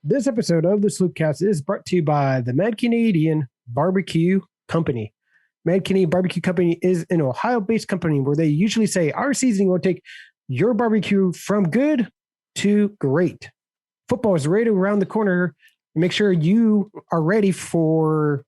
This episode of the Sloopcast is brought to you by the Mad Canadian Barbecue Company. Mad Canadian Barbecue Company is an Ohio-based company where they usually say our seasoning will take your barbecue from good to great. Football is right around the corner. Make sure you are ready for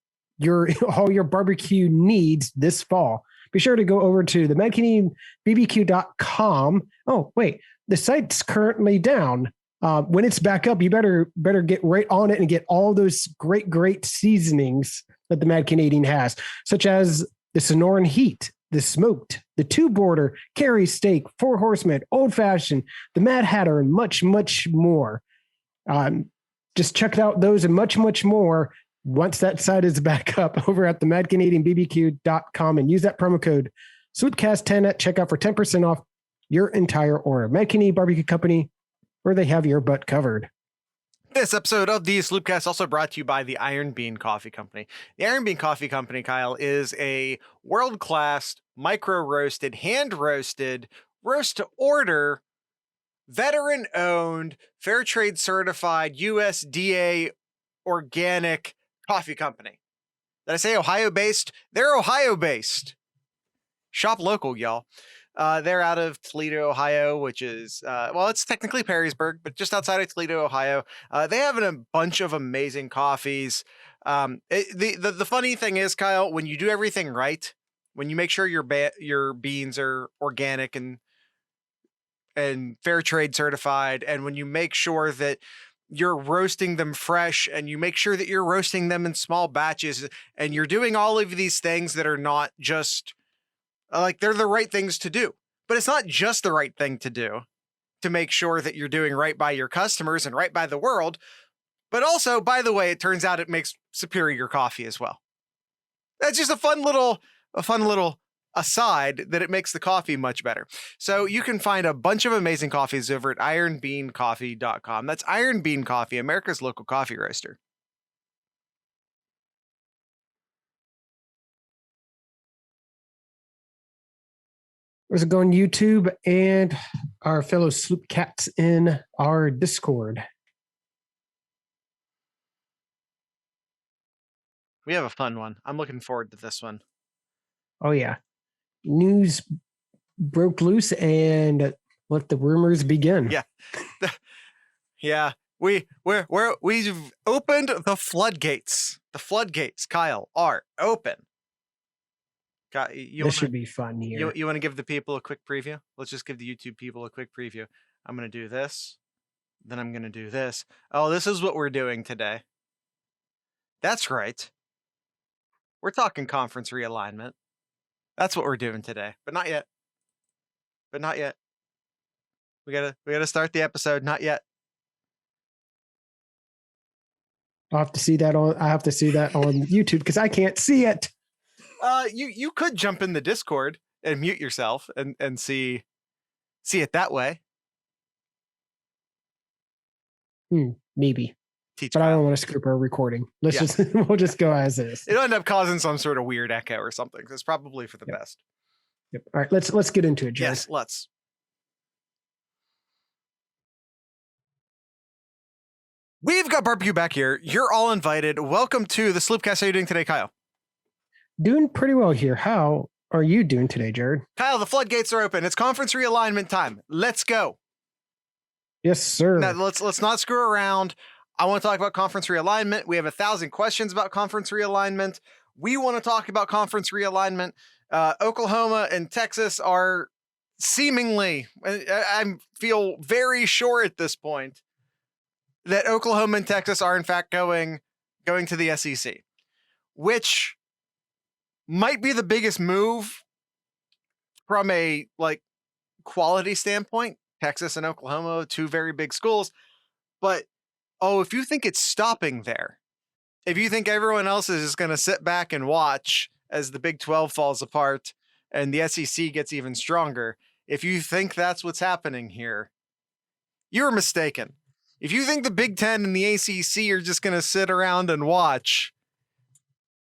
all your barbecue needs this fall. Be sure to go over to the madcanadianbbq.com. Oh, wait, the site's currently down. When it's back up, you better get right on it and get all those great seasonings that the Mad Canadian has, such as the Sonoran Heat, the Smoked, the Two Border, Kerry Steak, Four Horsemen, Old Fashioned, the Mad Hatter, and much more. Just check out those and much more once that site is back up over at the madcanadianbbq.com and use that promo code SWOOPCAST10 at checkout for 10% off your entire order. Mad Canadian Barbecue Company, where they have your butt covered. This episode of the Sloopcast also brought to you by the Iron Bean Coffee Company. The Iron Bean Coffee Company, Kyle, is a world-class, micro-roasted, hand-roasted, roast-to-order, veteran-owned, fair trade certified, USDA organic coffee company. Did I say Ohio-based? They're Ohio-based. Shop local, y'all. They're out of Toledo, Ohio, which is, it's technically Perrysburg, but just outside of Toledo, Ohio. They have a bunch of amazing coffees. The funny thing is, Kyle, when you do everything right, when you make sure your beans are organic and fair trade certified, and when you make sure that you're roasting them fresh, and you make sure that you're roasting them in small batches, and you're doing all of these things that are not just they're the right things to do. But it's not just the right thing to do to make sure that you're doing right by your customers and right by the world. But also, by the way, it turns out it makes superior coffee as well. That's just a fun little aside that it makes the coffee much better. So you can find a bunch of amazing coffees over at ironbeancoffee.com. That's Iron Bean Coffee, America's local coffee roaster. How's it going, YouTube and our fellow Sloop Cats in our Discord? We have a fun one. I'm looking forward to this one. Oh, yeah. News broke loose and let the rumors begin. Yeah. Yeah. We've opened the floodgates. The floodgates, Kyle, are open. This should be fun here. You want to give the people a quick preview? Let's just give the YouTube people a quick preview. I'm going to do this. Then I'm going to do this. Oh, this is what we're doing today. That's right. We're talking conference realignment. That's what we're doing today, but not yet. We gotta start the episode. Not yet. I have to see that on YouTube because I can't see it. You could jump in the Discord and mute yourself and see it that way. Maybe. But I don't want to screw up our recording. We'll just go as is. It'll end up causing some sort of weird echo or something. It's probably for the best. Yep. All right, let's get into it, Jared. Yes, let's. We've got barbecue back here. You're all invited. Welcome to the Sloopcast. How are you doing today, Kyle? Doing pretty well here. How are you doing today, Jared? Kyle, the floodgates are open. It's conference realignment time. Let's go. Yes, sir. Now, let's not screw around. I want to talk about conference realignment. We have 1,000 questions about conference realignment. We want to talk about conference realignment. Oklahoma and Texas are seemingly, I feel very sure at this point, that Oklahoma and Texas are in fact going to the SEC, which might be the biggest move from a quality standpoint. Texas and Oklahoma, two very big schools. But if you think it's stopping there, if you think everyone else is just going to sit back and watch as the Big 12 falls apart and the SEC gets even stronger, if you think that's what's happening here, you're mistaken. If you think the Big Ten and the ACC are just going to sit around and watch,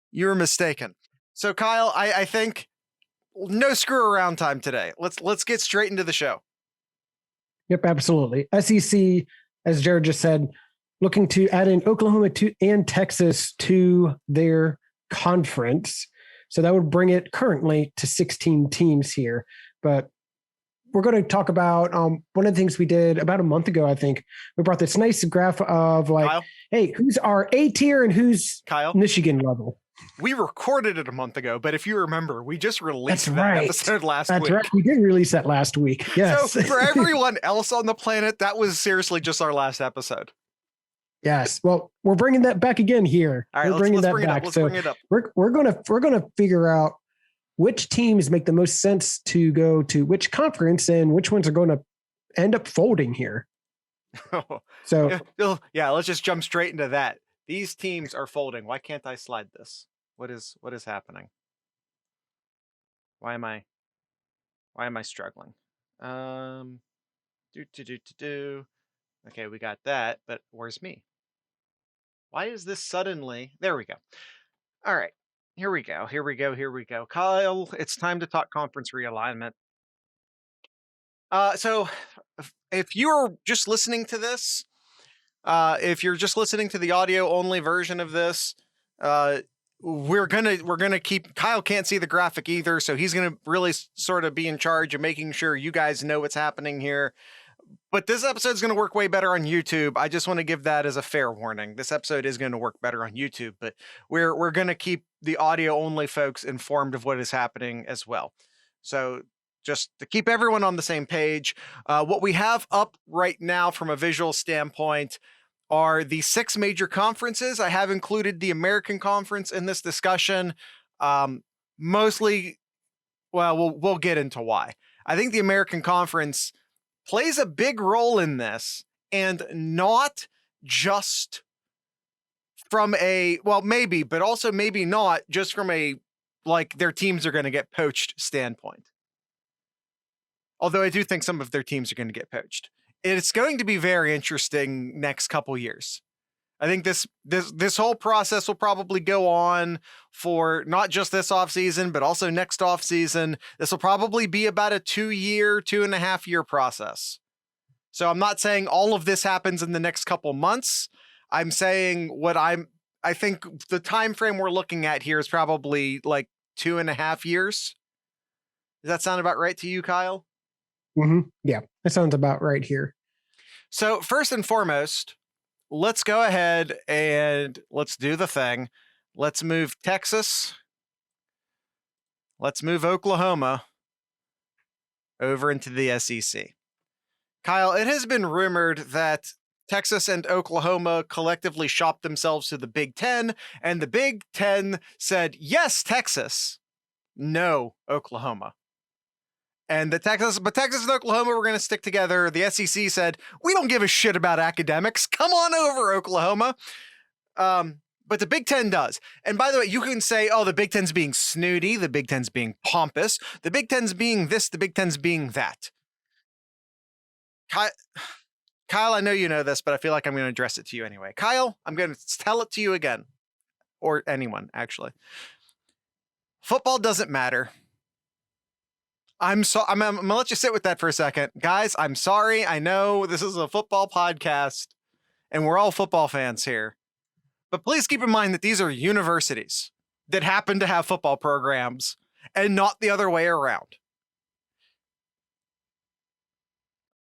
you're mistaken. So, Kyle, I think no screw around time today. Let's get straight into the show. Yep, absolutely. SEC, as Jared just said, looking to add in Oklahoma and Texas to their conference. So that would bring it currently to 16 teams here. But we're going to talk about one of the things we did about a month ago, I think. We brought this nice graph of like, Kyle? Hey, who's our A tier and who's Kyle? Michigan level? We recorded it a month ago, but if you remember, we just released that episode last week. That's right. We did release that last week. Yes. So for everyone else on the planet, that was seriously just our last episode. Yes. Well, we're bringing that back again here. All right, we're bringing that bring back. Let's bring it up. We're gonna figure out which teams make the most sense to go to which conference and which ones are going to end up folding here. So yeah, let's just jump straight into that. These teams are folding. Why can't I slide this? What is happening? Why am I struggling? Okay, we got that, but where's me? Why is this suddenly? There we go. All right. Here we go. Kyle, it's time to talk conference realignment. So if you're just listening to this, if you're just listening to the audio only version of this, we're gonna keep. Kyle can't see the graphic either, so he's gonna really sort of be in charge of making sure you guys know what's happening here. But this episode's gonna work way better on YouTube. I just want to give that as a fair warning. This episode is gonna work better on YouTube, but we're gonna keep the audio only folks informed of what is happening as well. So just to keep everyone on the same page, what we have up right now from a visual standpoint are the 6 major conferences. I have included the American Conference in this discussion. Mostly, well, we'll get into why. I think the American Conference plays a big role in this, and not just from a, well, maybe, but also maybe not just from a, like, their teams are going to get poached standpoint. Although I do think some of their teams are going to get poached. It's going to be very interesting next couple years. I think this whole process will probably go on for not just this offseason, but also next offseason. This will probably be about a 2.5 year process. So I'm not saying all of this happens in the next couple months. I'm saying I think the time frame we're looking at here is probably like 2.5 years. Does that sound about right to you, Kyle? Mm-hmm. Yeah, that sounds about right here. So first and foremost, let's go ahead and let's do the thing. Let's move Texas. Let's move Oklahoma over into the SEC. Kyle, it has been rumored that Texas and Oklahoma collectively shopped themselves to the Big Ten, and the Big Ten said, yes, Texas, no, Oklahoma. And Texas and Oklahoma were going to stick together. The SEC said, we don't give a shit about academics. Come on over, Oklahoma. But the Big Ten does. And by the way, you can say, oh, the Big Ten's being snooty. The Big Ten's being pompous. The Big Ten's being this. The Big Ten's being that. Kyle, I know you know this, but I feel like I'm going to address it to you anyway. Kyle, I'm going to tell it to you again. Or anyone, actually. Football doesn't matter. I'm going to let you sit with that for a second. Guys, I'm sorry. I know this is a football podcast, and we're all football fans here. But please keep in mind that these are universities that happen to have football programs and not the other way around.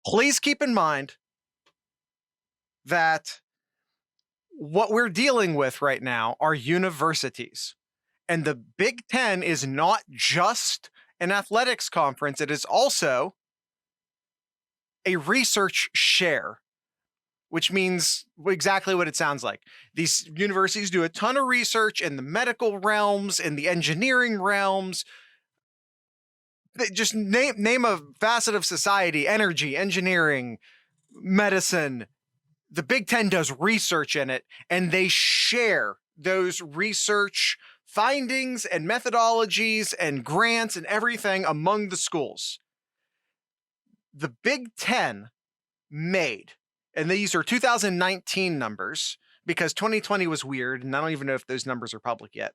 Please keep in mind that what we're dealing with right now are universities. And the Big Ten is not just an athletics conference. It is also a research share, which means exactly what it sounds like. These universities do a ton of research in the medical realms, in the engineering realms. Just name a facet of society: energy, engineering, medicine. The Big Ten does research in it, and they share those research findings and methodologies and grants and everything among the schools. The Big Ten made, and these are 2019 numbers because 2020 was weird, and I don't even know if those numbers are public yet.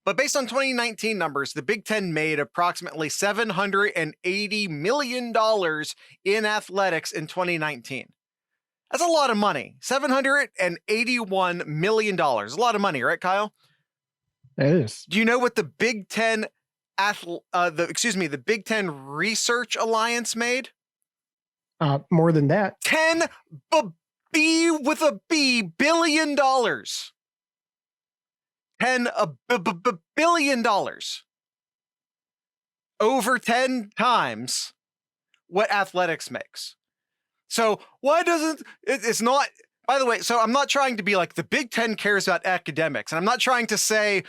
But based on 2019 numbers, the Big Ten made approximately $780 million in athletics in 2019. That's a lot of money. $781 million. A lot of money, right, Kyle? It is. Do you know what the Big Ten the Big Ten Research Alliance made? More than that. $10 billion. $10 billion. Over 10 times what athletics makes. So why doesn't it's not, by the way, so I'm not trying to be like the Big Ten cares about academics, and I'm not trying to say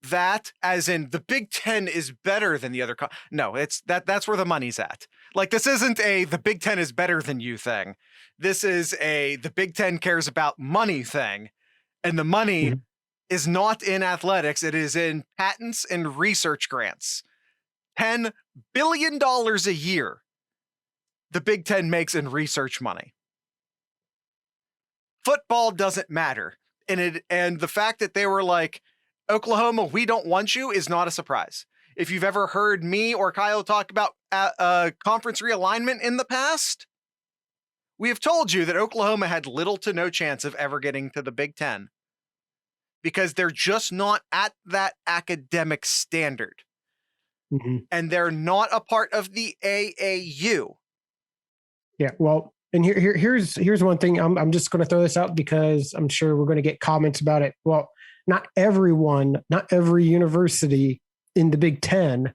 that as in the Big Ten is better than the other. No, it's that's where the money's at. Like, this isn't a the Big Ten is better than you thing. This is a the Big Ten cares about money thing. And the money is not in athletics. It is in patents and research grants. $10 billion a year the Big Ten makes in research money. Football doesn't matter. And the fact that they were like, Oklahoma, we don't want you, is not a surprise. If you've ever heard me or Kyle talk about conference realignment in the past, we have told you that Oklahoma had little to no chance of ever getting to the Big Ten because they're just not at that academic standard. And they're not a part of the AAU. Yeah, well, and here's one thing. I'm just going to throw this out because I'm sure we're going to get comments about it. Well, not every university in the Big Ten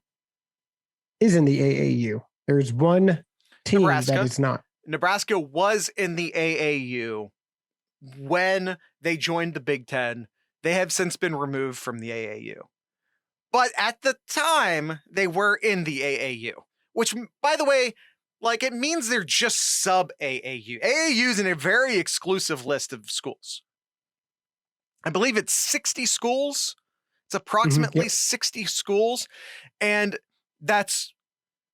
is in the AAU. There's one team Nebraska. that is not. Nebraska was in the AAU when they joined the Big Ten. They have since been removed from the AAU. But at the time, they were in the AAU, which, by the way, like, it means they're just sub-AAU. AAU is in a very exclusive list of schools. I believe it's 60 schools. It's approximately 60 schools. And that's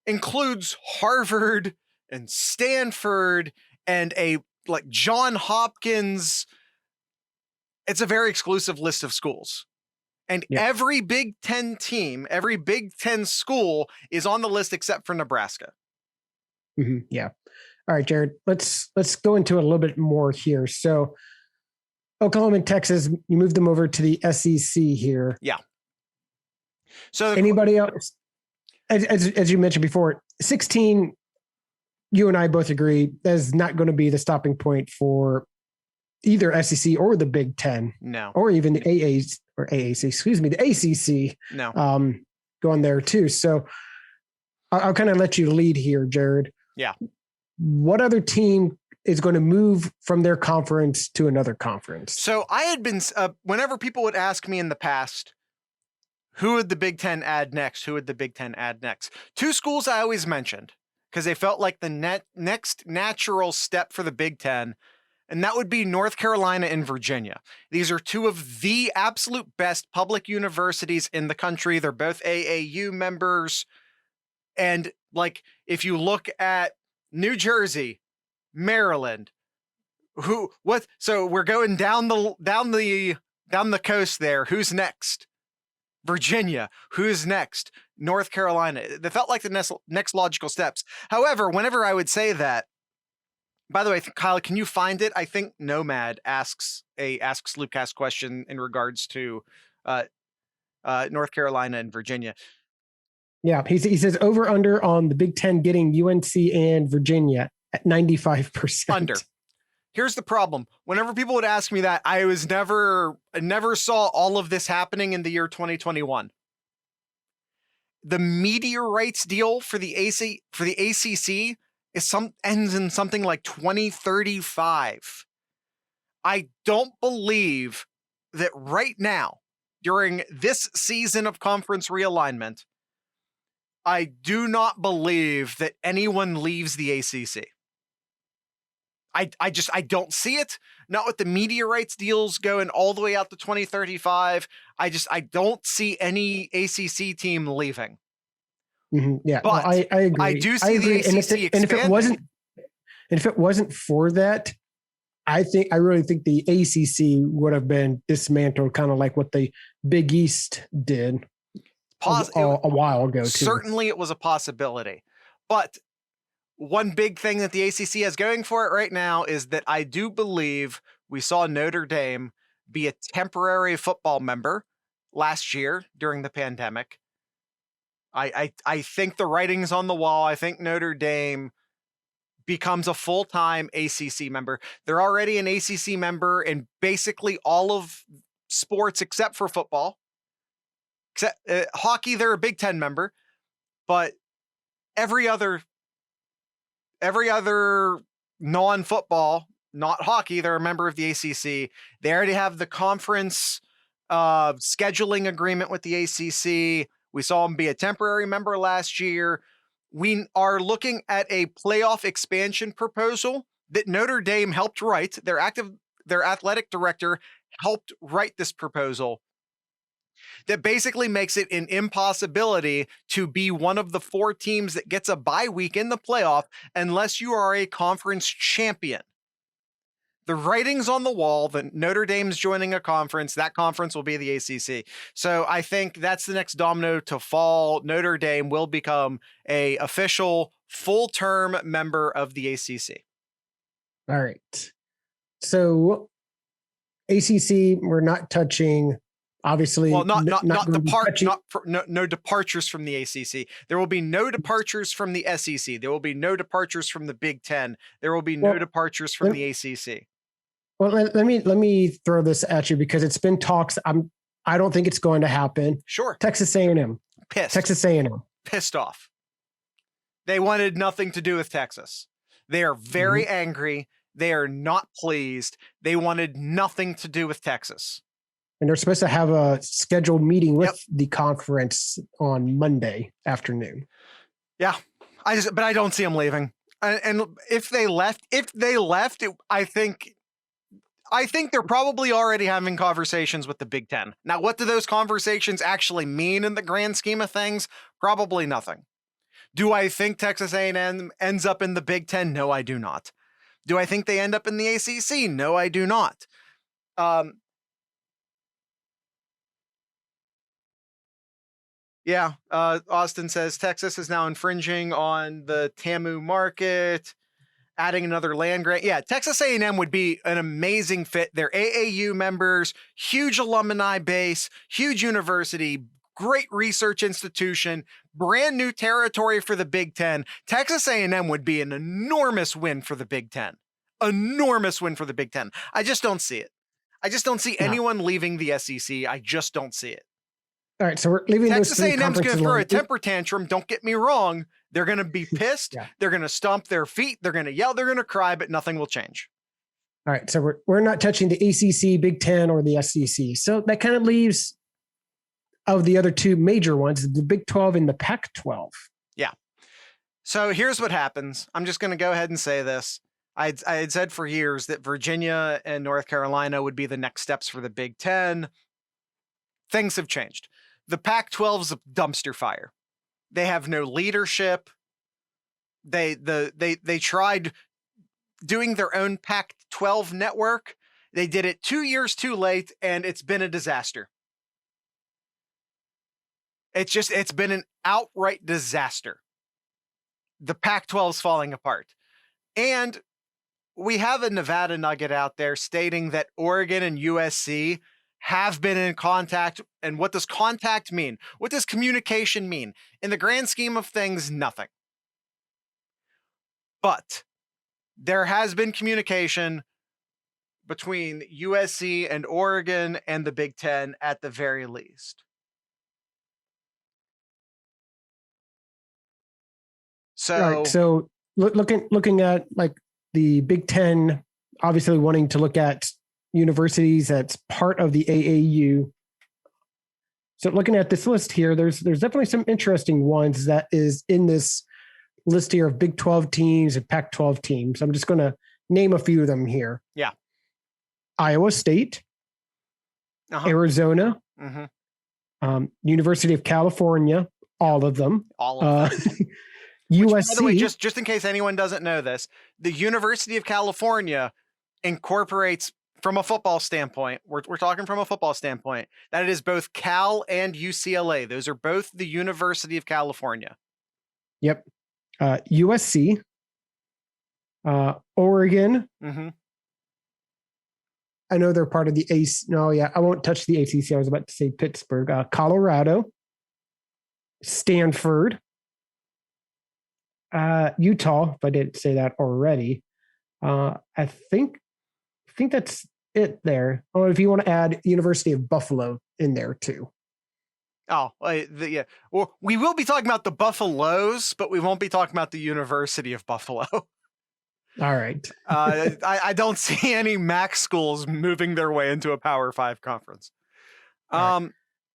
includes Harvard and Stanford and a like John Hopkins. It's a very exclusive list of schools. And every Big Ten team, every Big Ten school is on the list except for Nebraska. Yeah. All right, Jared, let's go into it a little bit more here. So Oklahoma and Texas, you moved them over to the SEC here. Yeah. So anybody else, as you mentioned before, 16, you and I both agree, that is not going to be the stopping point for either SEC or the Big Ten. No. Or even the the ACC. No. Going there too. So I'll kind of let you lead here, Jared. Yeah. What other team is going to move from their conference to another conference? So I had been, whenever people would ask me in the past, who would the Big Ten add next? Who would the Big Ten add next? Two schools I always mentioned because they felt like the next natural step for the Big Ten, and that would be North Carolina and Virginia. These are two of the absolute best public universities in the country. They're both AAU members. And like, if you look at New Jersey, Maryland, so we're going down the coast there. Who's next? Virginia. Who's next? North Carolina. They felt like the next logical steps. However, whenever I would say that, by the way, Kyle, can you find it? I think Nomad asks Sloopcast question in regards to North Carolina and Virginia. Yeah, he says over under on the Big Ten getting UNC and Virginia at 95%. Under. Here's the problem. Whenever people would ask me that, I never saw all of this happening in the year 2021. The media rights deal for the ACC ends in something like 2035. I don't believe that right now, during this season of conference realignment, I do not believe that anyone leaves the ACC. I don't see it. Not with the media rights deals going all the way out to 2035. I don't see any ACC team leaving. Yeah, but no, I agree. I do see the ACC expanding. And if it wasn't for that, I really think the ACC would have been dismantled, kind of like what the Big East did a while ago. Too. Certainly, it was a possibility, but one big thing that the ACC has going for it right now is that I do believe we saw Notre Dame be a temporary football member last year during the pandemic. I think the writing's on the wall. I think Notre Dame becomes a full-time ACC member. They're already an ACC member in basically all of sports except for football. Except hockey, they're a Big Ten member, but every other non-football, not hockey, they're a member of the ACC. They already have the conference scheduling agreement with the ACC. We saw them be a temporary member last year. We are looking at a playoff expansion proposal that Notre Dame helped write. Their athletic director helped write this proposal that basically makes it an impossibility to be one of the 4 teams that gets a bye week in the playoff unless you are a conference champion. The writing's on the wall that Notre Dame's joining a conference. That conference will be the ACC. So I think that's the next domino to fall. Notre Dame will become a official full-term member of the ACC. All right. So ACC, we're not touching. Obviously, well, no departures from the ACC. There will be no departures from the SEC. There will be no departures from the Big Ten. There will be no departures from the ACC. Well, let me throw this at you because it's been talks. I don't think it's going to happen. Sure. Texas A&M. Pissed. Texas A&M. Pissed off. They wanted nothing to do with Texas. They are very angry. They are not pleased. They wanted nothing to do with Texas. And they're supposed to have a scheduled meeting with the conference on Monday afternoon. Yeah, but I don't see them leaving. And if they left, I think they're probably already having conversations with the Big Ten. Now, what do those conversations actually mean in the grand scheme of things? Probably nothing. Do I think Texas A&M ends up in the Big Ten? No, I do not. Do I think they end up in the ACC? No, I do not. Yeah, Austin says Texas is now infringing on the TAMU market, adding another land grant. Yeah, Texas A&M would be an amazing fit. They're AAU members, huge alumni base, huge university, great research institution, brand new territory for the Big Ten. Texas A&M would be an enormous win for the Big Ten. Enormous win for the Big Ten. I just don't see it. I just don't see anyone leaving the SEC. I just don't see it. All right, so we're leaving Texas A&M's going to throw a temper tantrum. Don't get me wrong. They're going to be pissed. They're going to stomp their feet. They're going to yell. They're going to cry, but nothing will change. All right, so we're not touching the ACC, Big Ten, or the SEC. So that kind of leaves of the other 2 major ones, the Big 12 and the Pac 12. Yeah. So here's what happens. I'm just going to go ahead and say this. I had said for years that Virginia and North Carolina would be the next steps for the Big Ten. Things have changed. The Pac-12 is a dumpster fire. They have no leadership. They tried doing their own Pac-12 network. They did it 2 years too late, and it's been a disaster. It's been an outright disaster. The Pac-12 is falling apart. And we have a Nevada nugget out there stating that Oregon and USC have been in contact. And what does contact mean? What does communication mean? In the grand scheme of things, nothing. But there has been communication between USC and Oregon and the Big Ten at the very least. So looking at like the Big Ten, obviously wanting to look at universities that's part of the AAU. So looking at this list here, there's definitely some interesting ones that is in this list here of Big 12 teams and Pac-12 teams. I'm just going to name a few of them here. Yeah. Iowa State, Arizona, University of California, all of them. All of them. USC. Which, by the way, just in case anyone doesn't know this, the University of California incorporates, from a football standpoint, we're talking from a football standpoint, that it is both Cal and UCLA. Those are both the University of California. Yep. USC. Oregon. Mm-hmm. I know they're part of the ACE. No, yeah, I won't touch the ACC. I was about to say Pittsburgh. Colorado, Stanford, Utah. If I didn't say that already, I think that's it there. Oh, if you want to add University of Buffalo in there too. Oh, yeah. Well, we will be talking about the Buffaloes, but we won't be talking about the University of Buffalo. All right. I don't see any MAC schools moving their way into a Power 5 conference. Right.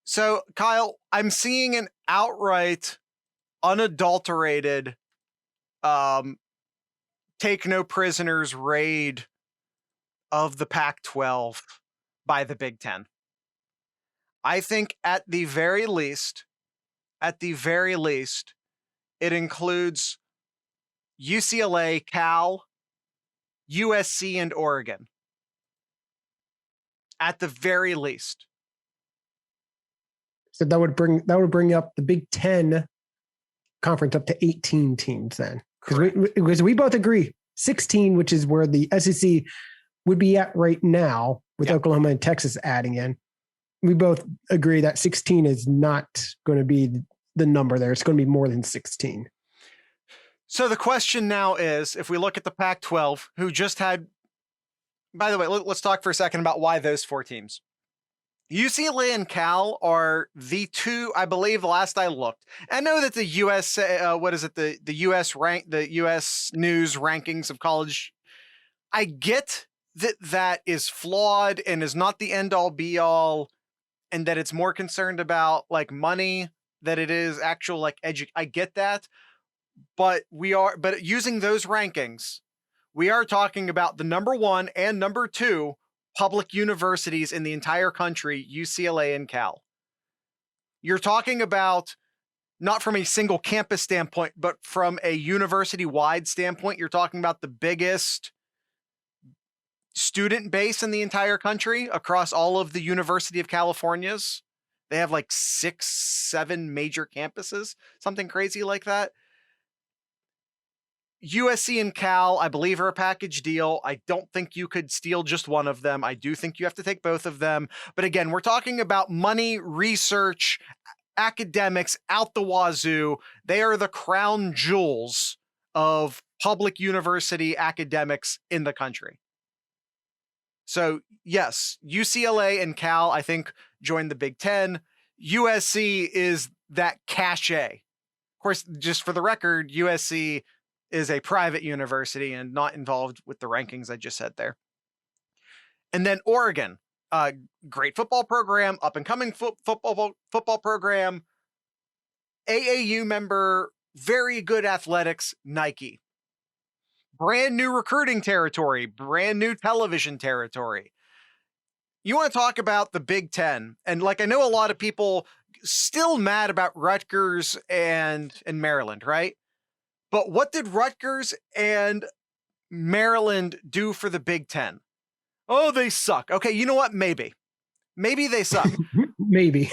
So, Kyle, I'm seeing an outright, unadulterated, take no prisoners raid of the Pac-12 by the Big Ten. I think at the very least, it includes UCLA, Cal, USC, and Oregon. At the very least. So that would bring up the Big Ten conference up to 18 teams then. Because we both agree 16, which is where the SEC would be at right now with Oklahoma and Texas adding in. We both agree that 16 is not going to be the number there. It's going to be more than 16. So the question now is, if we look at the Pac-12, who just had, by the way, let's talk for a second about why those four teams. UCLA and Cal are the two, I believe, the last I looked. I know that the U.S., the U.S. News rankings of college, I get that is flawed and is not the end-all be-all, and that it's more concerned about like money than it is actual like I get that, but using those rankings, we are talking about the number 1 and number 2 public universities in the entire country, UCLA and Cal. You're talking about not from a single campus standpoint, but from a university-wide standpoint. You're talking about the biggest student base in the entire country across all of the University of Californias. They have like 6, 7 major campuses, something crazy like that. USC and Cal, I believe, are a package deal. I don't think you could steal just one of them. I do think you have to take both of them. But again, we're talking about money, research, academics out the wazoo. They are the crown jewels of public university academics in the country. So yes, UCLA and Cal, I think, joined the Big Ten. USC is that cachet. Of course, just for the record, USC is a private university and not involved with the rankings I just said there. And then Oregon, great football program, up and coming football program, AAU member, very good athletics, Nike. Brand new recruiting territory, brand new television territory. You want to talk about the Big Ten, and like I know a lot of people still mad about Rutgers and Maryland, right? But what did Rutgers and Maryland do for the Big Ten? Oh, they suck. Okay, you know what? Maybe they suck. maybe.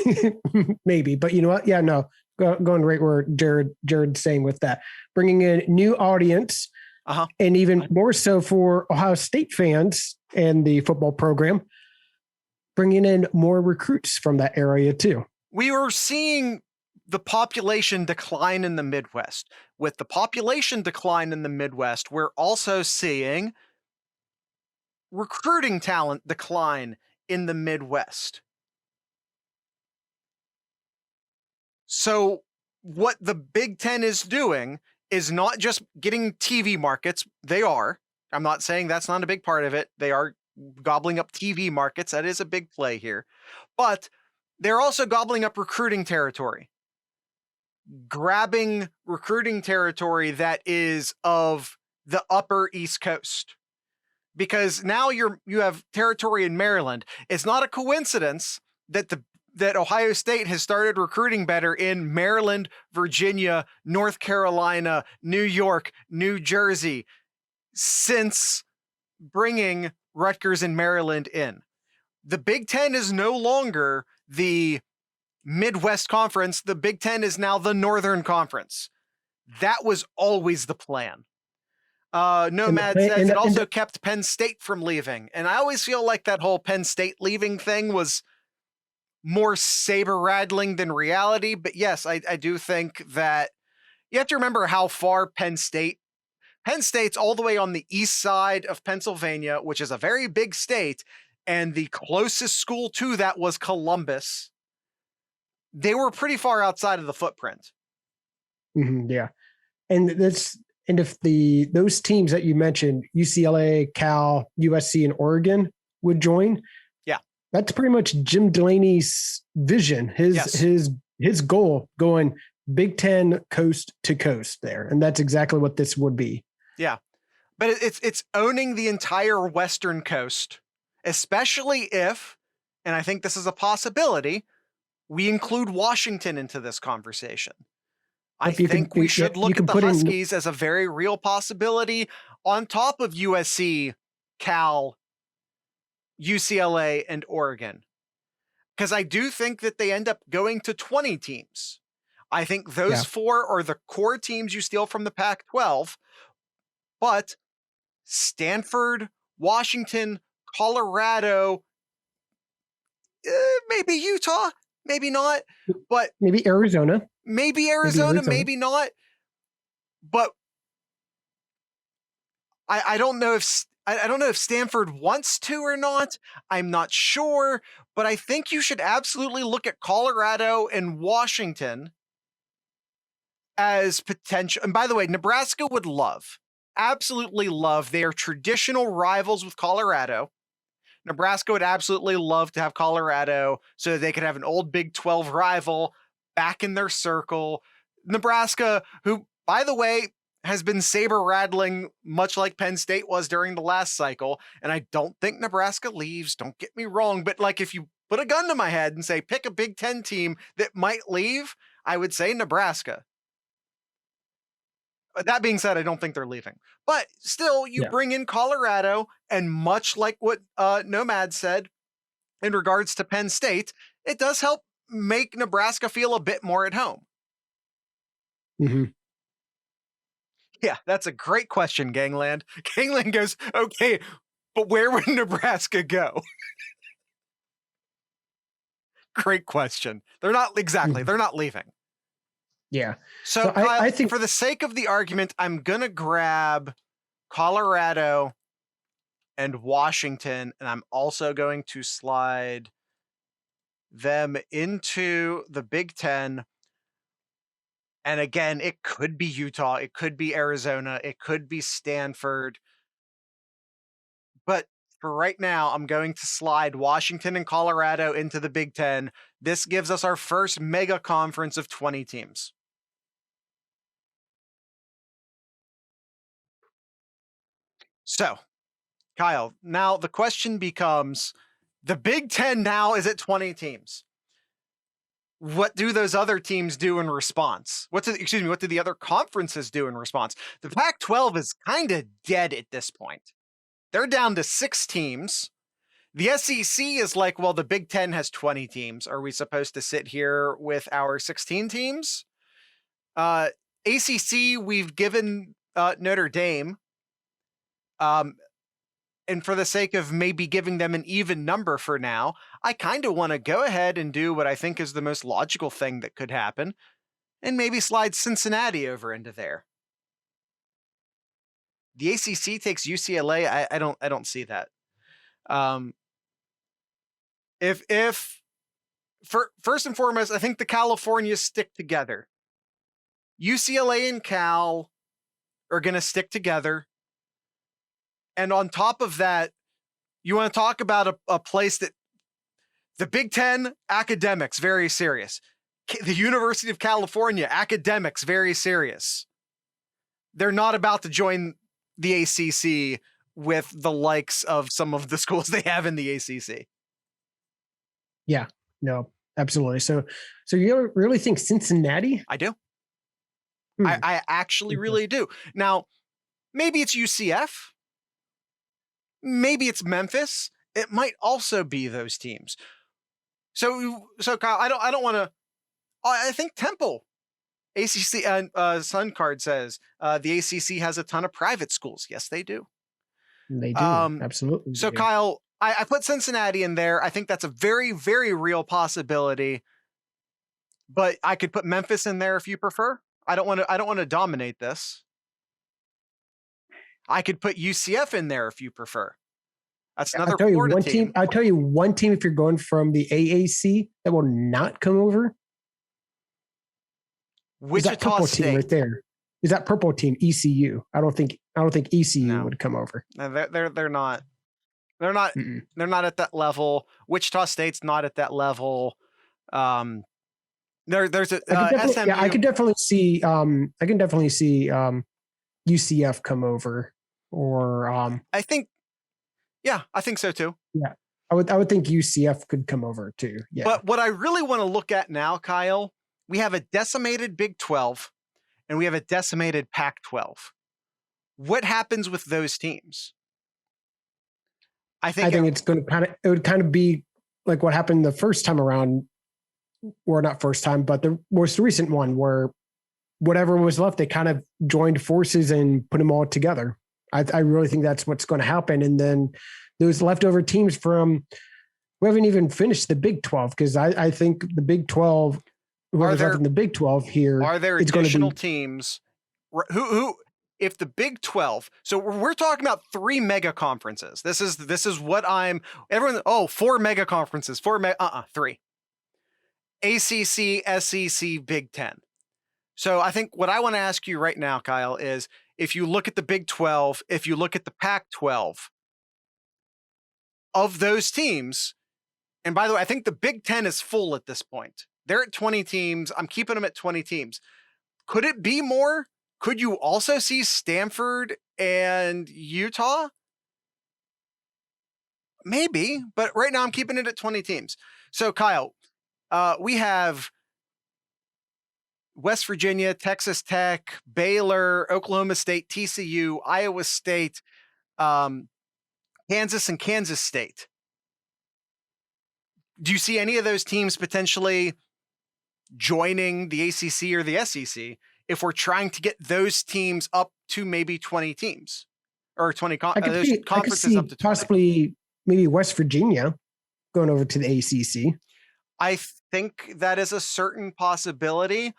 But you know what? Yeah, no. Going right where Jared's saying with that, bringing in new audience, and even more so for Ohio State fans and the football program, bringing in more recruits from that area too. We were seeing the population decline in the Midwest. With the population decline in the Midwest, we're also seeing recruiting talent decline in the Midwest. So what the Big Ten is doing is not just getting TV markets. They are. I'm not saying that's not a big part of it. They are gobbling up TV markets. That is a big play here. But they're also gobbling up recruiting territory. Grabbing recruiting territory that is of the upper East Coast. Because now you have territory in Maryland. It's not a coincidence that Ohio State has started recruiting better in Maryland, Virginia, North Carolina, New York, New Jersey since bringing Rutgers and Maryland in. The Big Ten is no longer the Midwest Conference. The Big Ten is now the Northern Conference. That was always the plan. Nomad says it also kept Penn State from leaving. And I always feel like that whole Penn State leaving thing was more saber rattling than reality. But yes, I do think that you have to remember how far Penn State's all the way on the east side of Pennsylvania, which is a very big state. And the closest school to that was Columbus. They were pretty far outside of the footprint. Yeah. And if those teams that you mentioned, UCLA, Cal, USC, and Oregon would join, yeah, that's pretty much Jim Delaney's vision, his goal, going Big Ten coast to coast there. And that's exactly what this would be. Yeah. But it's owning the entire Western coast, especially if, and I think this is a possibility, we include Washington into this conversation. I think we should look at the Huskies as a very real possibility on top of USC, Cal, UCLA, and Oregon. Because I do think that they end up going to 20 teams. I think those four are the core teams you steal from the Pac-12, but Stanford, Washington, Colorado, maybe Utah, maybe not, but maybe Arizona. Maybe not. But I don't know if Stanford wants to or not. I'm not sure, but I think you should absolutely look at Colorado and Washington as potential. And by the way, Nebraska would absolutely love. They are traditional rivals with Colorado. Nebraska would absolutely love to have Colorado so they could have an old Big 12 rival back in their circle. Nebraska, who, by the way, has been saber rattling much like Penn State was during the last cycle. And I don't think Nebraska leaves. Don't get me wrong. But like, if you put a gun to my head and say, pick a Big Ten team that might leave, I would say Nebraska. That being said, I don't think they're leaving. But still, you bring in Colorado, and much like what Nomad said in regards to Penn State, it does help make Nebraska feel a bit more at home. Mm-hmm. Yeah, that's a great question, Gangland. Gangland goes, okay, but where would Nebraska go? Great question. They're not leaving. Yeah. So Kyle, I think for the sake of the argument, I'm going to grab Colorado and Washington, and I'm also going to slide them into the Big Ten. And again, it could be Utah, it could be Arizona, it could be Stanford. But for right now, I'm going to slide Washington and Colorado into the Big Ten. This gives us our first mega conference of 20 teams. So, Kyle, now the question becomes, the Big Ten now is at 20 teams. What do those other teams do in response? What do the other conferences do in response? The Pac-12 is kind of dead at this point. They're down to 6 teams. The SEC is like, well, the Big Ten has 20 teams. Are we supposed to sit here with our 16 teams? ACC, we've given Notre Dame. And for the sake of maybe giving them an even number for now, I kind of want to go ahead and do what I think is the most logical thing that could happen, and maybe slide Cincinnati over into there. The ACC takes UCLA. I don't see that. First and foremost, I think the Californias stick together. UCLA and Cal are going to stick together. And on top of that, you want to talk about a place that the Big Ten, academics, very serious. The University of California, academics, very serious. They're not about to join the ACC with the likes of some of the schools they have in the ACC. Yeah, no, absolutely. So you really think Cincinnati? I do. I actually really do. Now, maybe it's UCF. Maybe it's Memphis. It might also be those teams. So Kyle, I don't want to. I think Temple ACC and Sun Card says the ACC has a ton of private schools. Yes, they do. They do. Absolutely. So do. Kyle, I put Cincinnati in there. I think that's a very, very real possibility. But I could put Memphis in there if you prefer. I don't want to dominate this. I could put UCF in there if you prefer. That's another Florida team. I'll tell you one team if you're going from the AAC that will not come over. Wichita State team right there. Is that purple team ECU? I don't think ECU would come over. No, they're not. They're not. Mm-mm. They're not at that level. Wichita State's not at that level. There's a SMU. Yeah, I can definitely see. I can definitely see UCF come over, or I think. Yeah, I think so too. Yeah, I would think UCF could come over too. Yeah. But what I really want to look at now, Kyle, we have a decimated Big 12, and we have a decimated Pac-12. What happens with those teams? I think it's going to it would kind of be like what happened the first time around, or not first time, but the most recent one, where whatever was left, they kind of joined forces and put them all together. I really think that's what's going to happen. And then those leftover teams we haven't even finished the Big 12, because I think the Big 12, whoever's left in the Big 12 here, are there additional teams who if the Big 12, so we're talking about 3 mega conferences. This is what everyone, 4 mega conferences, 3. ACC, SEC, Big 10. So I think what I want to ask you right now, Kyle, is if you look at the Big 12, if you look at the Pac-12, of those teams, and by the way, I think the Big 10 is full at this point. They're at 20 teams. I'm keeping them at 20 teams. Could it be more? Could you also see Stanford and Utah? Maybe, but right now I'm keeping it at 20 teams. So Kyle, we have West Virginia, Texas Tech, Baylor, Oklahoma State, TCU, Iowa State, Kansas, and Kansas State. Do you see any of those teams potentially joining the ACC or the SEC if we're trying to get those teams up to maybe 20 teams or 20 conferences up to 20? Possibly maybe West Virginia going over to the ACC. I think that is a certain possibility.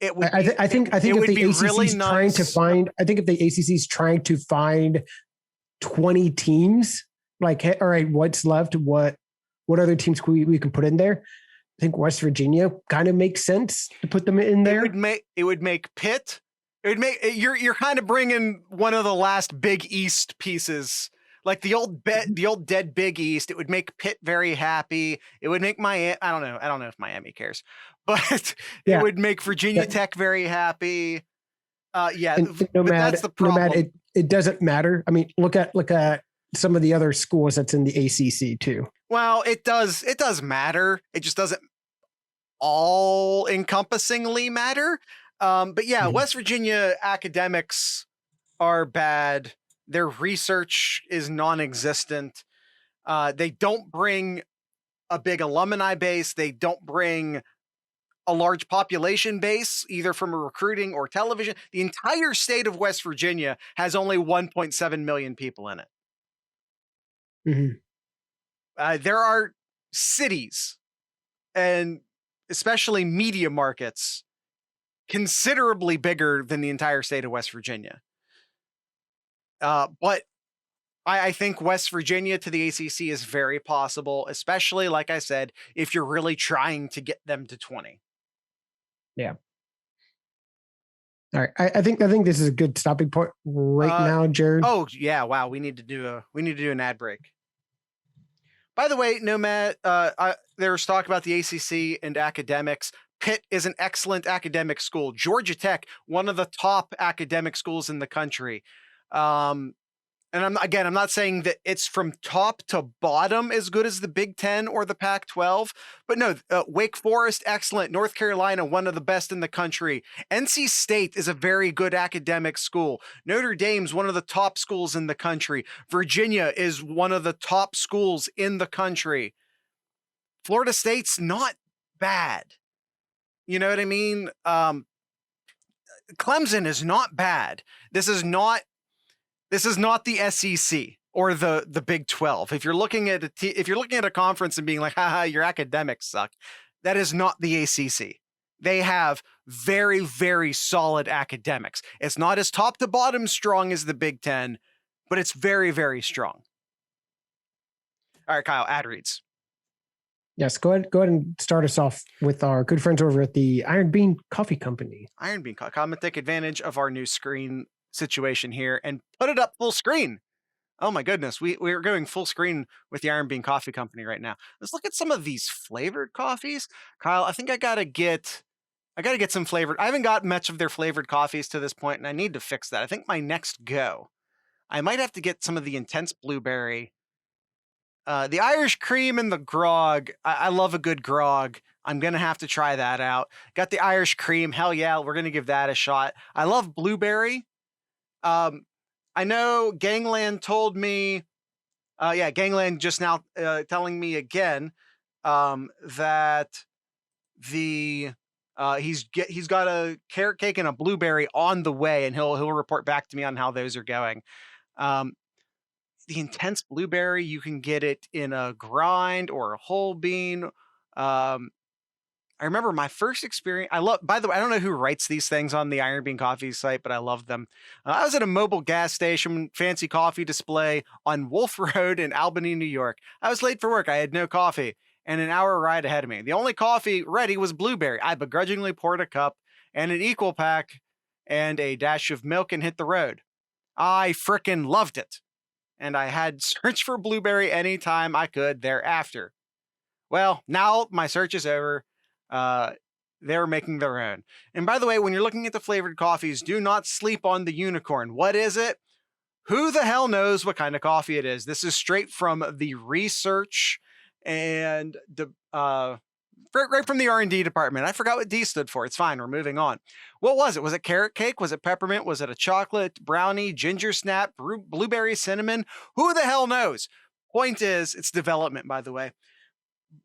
It would. I think if the ACC is trying to find, I think if the ACC is trying to find 20 teams, like, all right, what's left? What other teams we can put in there? I think West Virginia kind of makes sense to put them in there. It would make Pitt. It would make you're kind of bringing one of the last Big East pieces. Like the old dead Big East. It would make Pitt very happy. It would make Miami. I don't know if Miami cares, but it would make Virginia Tech very happy. That's the problem. It doesn't matter. I mean, look at some of the other schools that's in the ACC too. Well, it does matter. It just doesn't all encompassingly matter. But yeah, West Virginia academics are bad. Their research is non-existent. They don't bring a big alumni base. They don't bring a large population base, either from a recruiting or television. The entire state of West Virginia has only 1.7 million people in it. Mm-hmm. There are cities, and especially media markets, considerably bigger than the entire state of West Virginia. But I think West Virginia to the ACC is very possible, especially, like I said, if you're really trying to get them to 20. Yeah. All right. I think this is a good stopping point now, Jared. Oh yeah. Wow. We need to do an ad break. By the way, Nomad, there was talk about the ACC and academics. Pitt is an excellent academic school. Georgia Tech, one of the top academic schools in the country. And I'm not saying that it's from top to bottom as good as the Big 10 or the Pac-12, but no, Wake Forest, excellent. North Carolina, one of the best in the country. NC State is a very good academic school. Notre Dame's one of the top schools in the country. Virginia is one of the top schools in the country. Florida State's not bad. You know what I mean? Clemson is not bad. This is not the SEC or the Big 12. If you're looking at a conference and being like, haha, your academics suck, that is not the ACC. They have very, very solid academics. It's not as top to bottom strong as the Big Ten, but it's very, very strong. All right, Kyle, ad reads. Yes, go ahead and start us off with our good friends over at the Iron Bean Coffee Company. Iron Bean Coffee. I'm going to take advantage of our new screen situation here and put it up full screen. Oh my goodness, we're going full screen with the Iron Bean Coffee Company right now. Let's look at some of these flavored coffees. Kyle, I think I gotta get some flavored. I haven't got much of their flavored coffees to this point, and I need to fix that. I think my next go, I might have to get some of the intense blueberry. The Irish cream and the grog. I love a good grog. I'm going to have to try that out. Got the Irish cream. Hell yeah, we're going to give that a shot. I love blueberry. I know Gangland told me, Gangland just now telling me again that he's got a carrot cake and a blueberry on the way, and he'll report back to me on how those are going. The intense blueberry, you can get it in a grind or a whole bean. I remember my first experience. By the way, I don't know who writes these things on the Iron Bean Coffee site, but I love them. I was at a mobile gas station, fancy coffee display on Wolf Road in Albany, New York. I was late for work. I had no coffee and an hour ride ahead of me. The only coffee ready was blueberry. I begrudgingly poured a cup and an equal pack and a dash of milk and hit the road. I frickin' loved it. And I had searched for blueberry anytime I could thereafter. Well, now my search is over. They're making their own. And by the way, when you're looking at the flavored coffees, do not sleep on the unicorn. What is it? Who the hell knows what kind of coffee it is? This is straight from the research and right from the R&D department. I forgot what D stood for. It's fine. We're moving on. What was it? Was it carrot cake? Was it peppermint? Was it a chocolate brownie, ginger snap, blueberry cinnamon? Who the hell knows? Point is, it's development, by the way.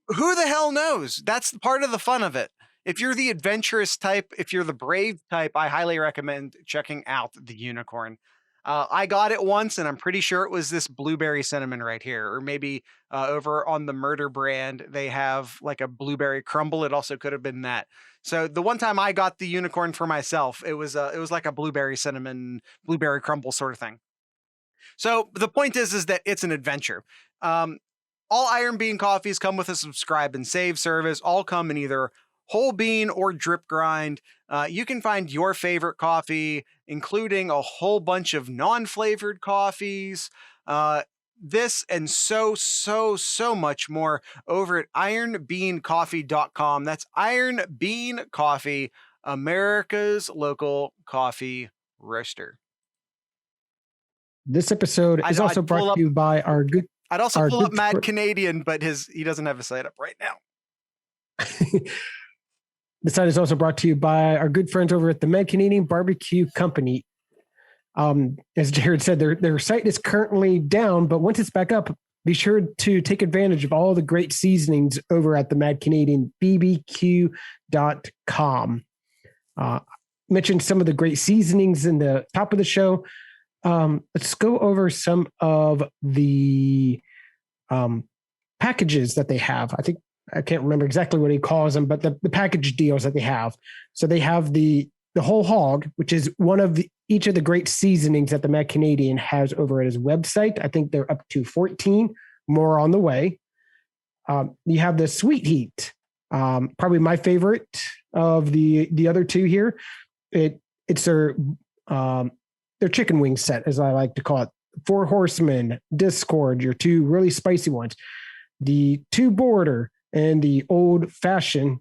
Who the hell knows? That's part of the fun of it. If you're the adventurous type, if you're the brave type, I highly recommend checking out the unicorn. I got it once, and I'm pretty sure it was this blueberry cinnamon right here, or maybe over on the Murder brand, they have like a blueberry crumble. It also could have been that. So the one time I got the unicorn for myself, it was like a blueberry cinnamon, blueberry crumble sort of thing. So the point is that it's an adventure. All Iron Bean coffees come with a subscribe and save service. All come in either whole bean or drip grind. You can find your favorite coffee, including a whole bunch of non-flavored coffees. This and so much more over at ironbeancoffee.com. That's Iron Bean Coffee, America's local coffee roaster. This episode is also brought to you by our good. I'd also pull up Mad Canadian, but he doesn't have a site up right now. The site is also brought to you by our good friends over at the Mad Canadian Barbecue Company. As Jared said, their site is currently down, but once it's back up, be sure to take advantage of all the great seasonings over at the Mad Canadian BBQ.com. Mentioned some of the great seasonings in the top of the show. Let's go over some of the packages that they have. I can't remember exactly what he calls them, but the package deals that they have. So they have the whole hog, which is one of each of the great seasonings that the Mad Canadian has over at his website. I think they're up to 14, more on the way. You have the sweet heat, probably my favorite of the other two here. It's their chicken wing set, as I like to call it. 4 Horsemen, Discord, your 2 really spicy ones. The 2 Border and the Old Fashioned.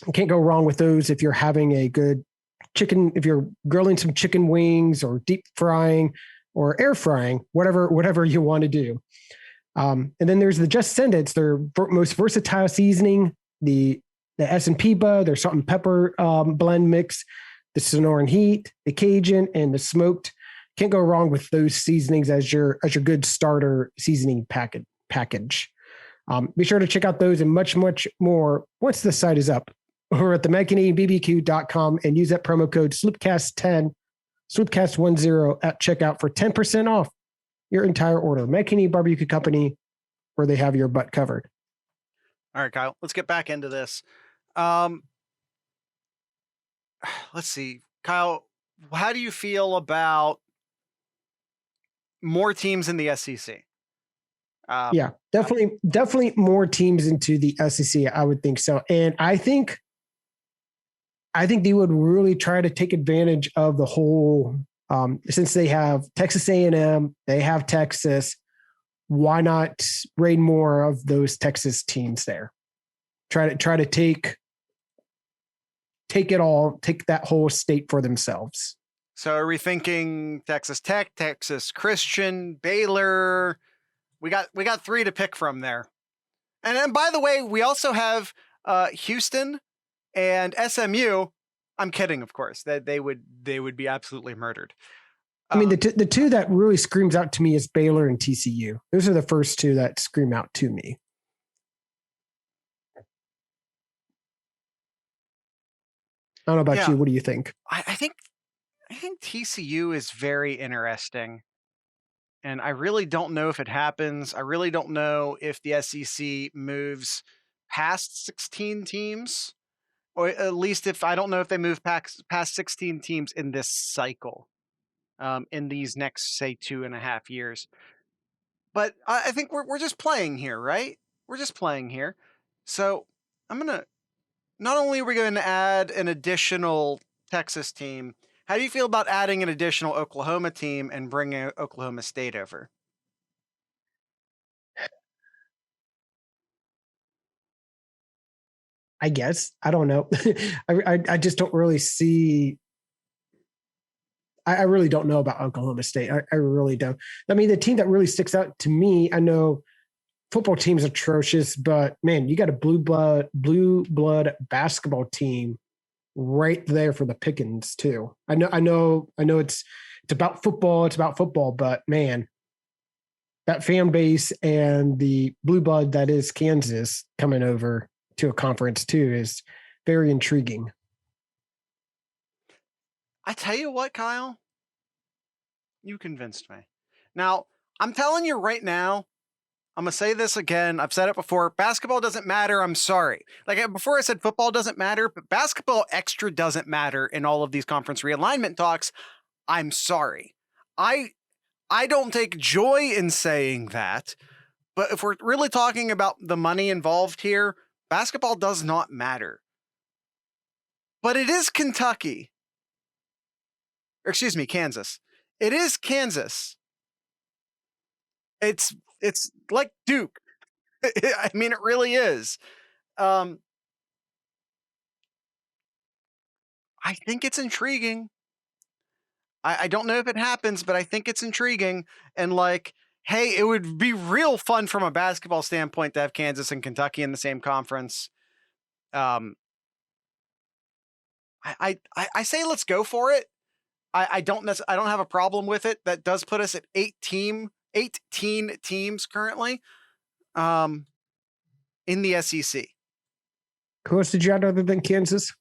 You can't go wrong with those if you're having a good chicken, if you're grilling some chicken wings or deep frying or air frying, whatever you want to do. And then there's the Just Send It. It's their most versatile seasoning, the S&P-ba, their salt and pepper blend mix, the Sonoran Heat, the Cajun, and the smoked. Can't go wrong with those seasonings as your good starter seasoning package. Be sure to check out those and much more once the site is up. or at the MadCanadianBBQ.com and use that promo code SloopCast10, SloopCast10 at checkout for 10% off your entire order. Mad Canadian Barbecue Company, where they have your butt covered. All right, Kyle, let's get back into this. Let's see. Kyle, how do you feel about more teams in the SEC? Yeah, definitely more teams into the SEC. I would think so. And I think they would really try to take advantage of the whole, since they have Texas A&M, they have Texas, why not raid more of those Texas teams there? Try to take it all, take that whole state for themselves. So are we thinking Texas Tech, Texas Christian, Baylor? We got 3 to pick from there. And then, by the way, we also have Houston and SMU. I'm kidding, of course. That they would be absolutely murdered. I mean, the two that really screams out to me is Baylor and TCU. Those are the first 2 that scream out to me. I don't know about you. What do you think? I think TCU is very interesting. And I really don't know if it happens. I really don't know if the SEC moves past 16 teams, or at least I don't know if they move past 16 teams in this cycle, in these next, say, 2.5 years. But I think we're just playing here, right? We're just playing here. So not only are we going to add an additional Texas team, how do you feel about adding an additional Oklahoma team and bringing Oklahoma State over? I guess. I don't know. I just don't really see. I really don't know about Oklahoma State. I really don't. I mean, the team that really sticks out to me, I know football team's atrocious, but man, you got a blue blood basketball team right there for the pickings too. I know it's about football, but man, that fan base and the blue blood that is Kansas coming over to a conference too is very intriguing. I tell you what, Kyle, you convinced me. Now, I'm telling you right now, I'm going to say this again. I've said it before. Basketball doesn't matter. I'm sorry. Like before I said football doesn't matter, but basketball extra doesn't matter in all of these conference realignment talks. I'm sorry. I don't take joy in saying that, but if we're really talking about the money involved here, basketball does not matter. But it is Kentucky. Or excuse me, Kansas. It is Kansas. It's like Duke. I mean, it really is. I think it's intriguing. I don't know if it happens, but I think it's intriguing. And like, hey, it would be real fun from a basketball standpoint to have Kansas and Kentucky in the same conference. I say let's go for it. I don't have a problem with it. That does put us at 18 teams currently in the SEC. Who else did you add other than Kansas?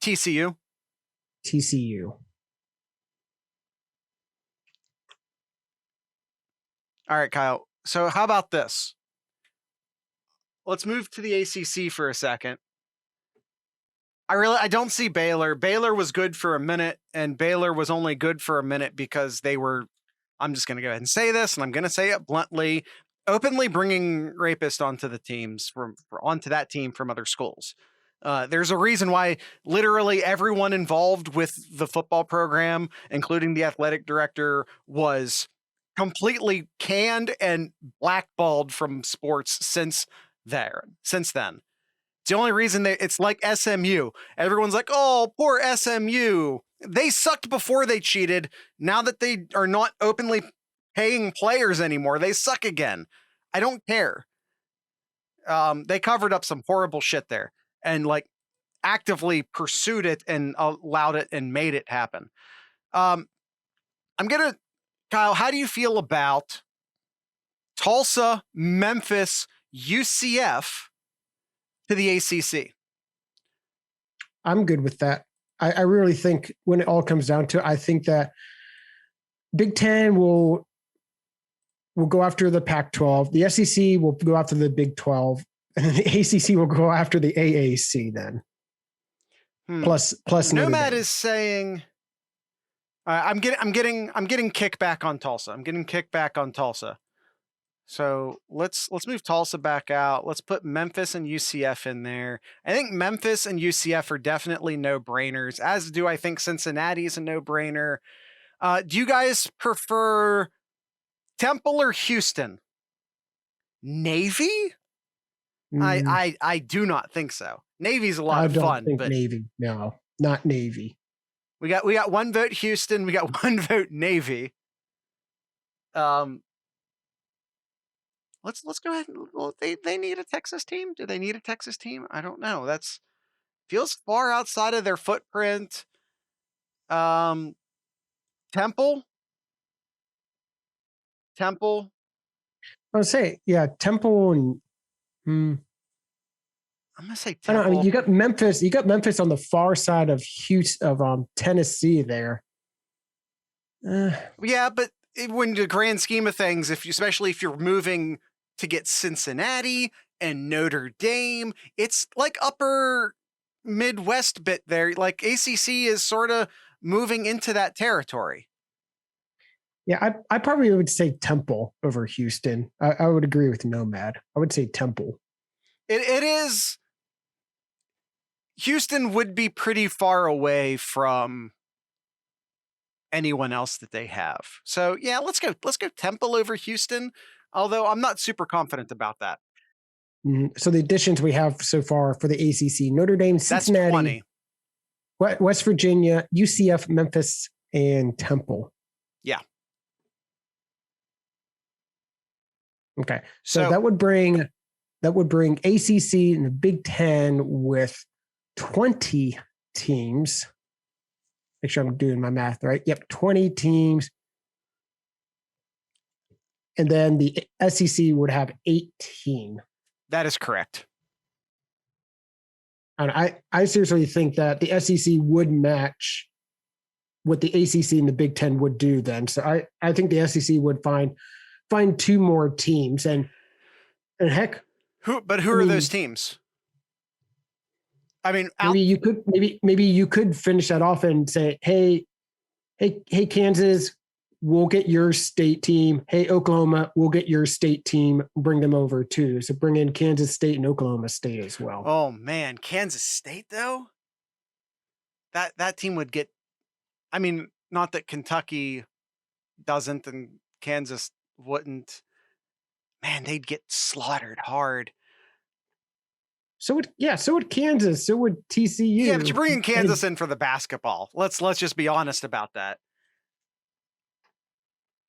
TCU. All right, Kyle. So how about this? Let's move to the ACC for a second. I don't see Baylor. Baylor was good for a minute, and Baylor was only good for a minute because they were, I'm just going to go ahead and say this, and I'm going to say it bluntly, openly bringing rapists onto the teams onto that team from other schools. There's a reason why literally everyone involved with the football program, including the athletic director, was completely canned and blackballed from sports since then. It's the only reason it's like SMU. Everyone's like, oh, poor SMU. They sucked before they cheated. Now that they are not openly paying players anymore, they suck again. I don't care. They covered up some horrible shit there and like actively pursued it and allowed it and made it happen. Kyle, how do you feel about Tulsa, Memphis, UCF to the ACC? I'm good with that. I really think when it all comes down to it, I think that Big Ten will go after the Pac-12. The SEC will go after the Big 12, and then the ACC will go after the AAC. Then plus Nomad is saying, I'm getting kickback on Tulsa. I'm getting kickback on Tulsa. So let's move Tulsa back out. Let's put Memphis and UCF in there. I think Memphis and UCF are definitely no-brainers, as do I think Cincinnati is a no-brainer. Do you guys prefer Temple or Houston? Navy? I do not think so. Navy's a lot of fun, but Navy. No, not Navy. We got one vote Houston. We got one vote Navy. Let's go ahead. Well, they need a Texas team. Do they need a Texas team? I don't know. That's feels far outside of their footprint. Temple. I would say, yeah, Temple and. I'm gonna say Temple. I mean, you got Memphis. You got Memphis on the far side of Tennessee there. Yeah, but when the grand scheme of things, especially if you're moving to get Cincinnati and Notre Dame, it's like upper Midwest bit there. Like ACC is sort of moving into that territory. Yeah, I probably would say Temple over Houston. I would agree with Nomad. I would say Temple. It is. Houston would be pretty far away from anyone else that they have. So yeah, let's go Temple over Houston. Although I'm not super confident about that. So the additions we have so far for the ACC: Notre Dame, Cincinnati, West Virginia, UCF, Memphis, and Temple. Yeah. Okay, so that would bring ACC and the Big Ten with 20 teams. Make sure I'm doing my math right. Yep, 20 teams. And then the SEC would have 18. That is correct. And I seriously think that the SEC would match what the ACC and the Big Ten would do then. So I think the SEC would find two more teams. And heck. Who are those teams? I mean, maybe you could finish that off and say, hey, Kansas, we'll get your state team. Hey, Oklahoma, we'll get your state team. Bring them over too. So bring in Kansas State and Oklahoma State as well. Oh man, Kansas State though. That team would get. I mean, not that Kentucky doesn't and Kansas wouldn't. Man, they'd get slaughtered hard. So would Kansas. So would TCU. Yeah, but you're bringing Kansas in for the basketball. Let's just be honest about that.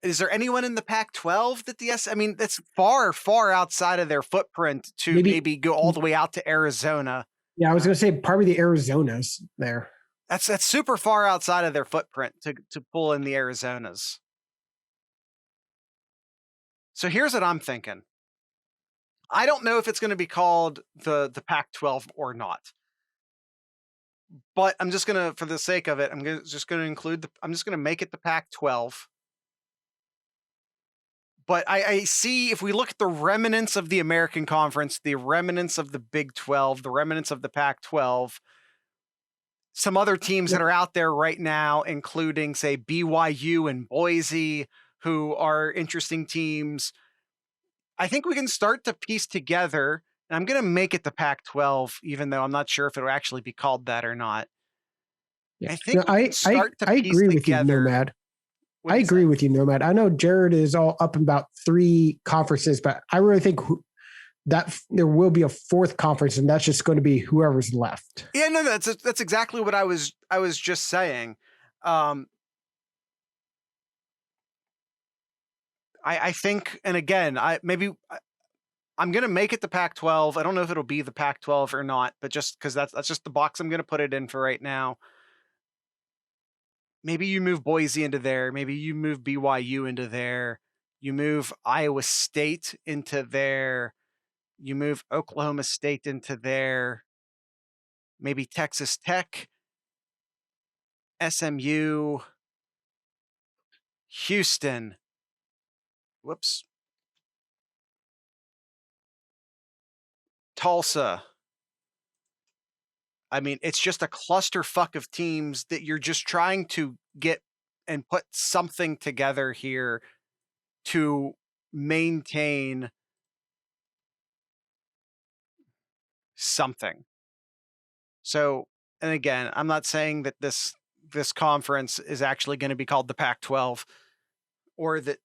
Is there anyone in the Pac-12 that I mean, that's far, far outside of their footprint to maybe go all the way out to Arizona. Yeah, I was going to say probably the Arizonas there. That's super far outside of their footprint to pull in the Arizonas. So here's what I'm thinking. I don't know if it's going to be called the Pac-12 or not. But I'm just going to, for the sake of it, I'm just going to make it the Pac-12. But I see, if we look at the remnants of the American Conference, the remnants of the Big 12, the remnants of the Pac-12, some other teams that are out there right now, including, say, BYU and Boise, who are interesting teams. I think we can start to piece together, and I'm going to make it the Pac-12, even though I'm not sure if it'll actually be called that or not. Yeah. I think I agree with you, Nomad. I agree with you, Nomad. I know Jared is all up about 3 conferences, but I really think that there will be a 4th conference, and that's just going to be whoever's left. Yeah, no, that's exactly what I was just saying. I think, and again, I'm going to make it the Pac-12. I don't know if it'll be the Pac-12 or not, but just because that's just the box I'm going to put it in for right now. Maybe you move Boise into there. Maybe you move BYU into there. You move Iowa State into there. You move Oklahoma State into there. maybe Texas Tech, SMU, Houston. Whoops. Tulsa. I mean, it's just a clusterfuck of teams that you're just trying to get and put something together here to maintain something. So, and again, I'm not saying that this conference is actually going to be called the Pac-12, or that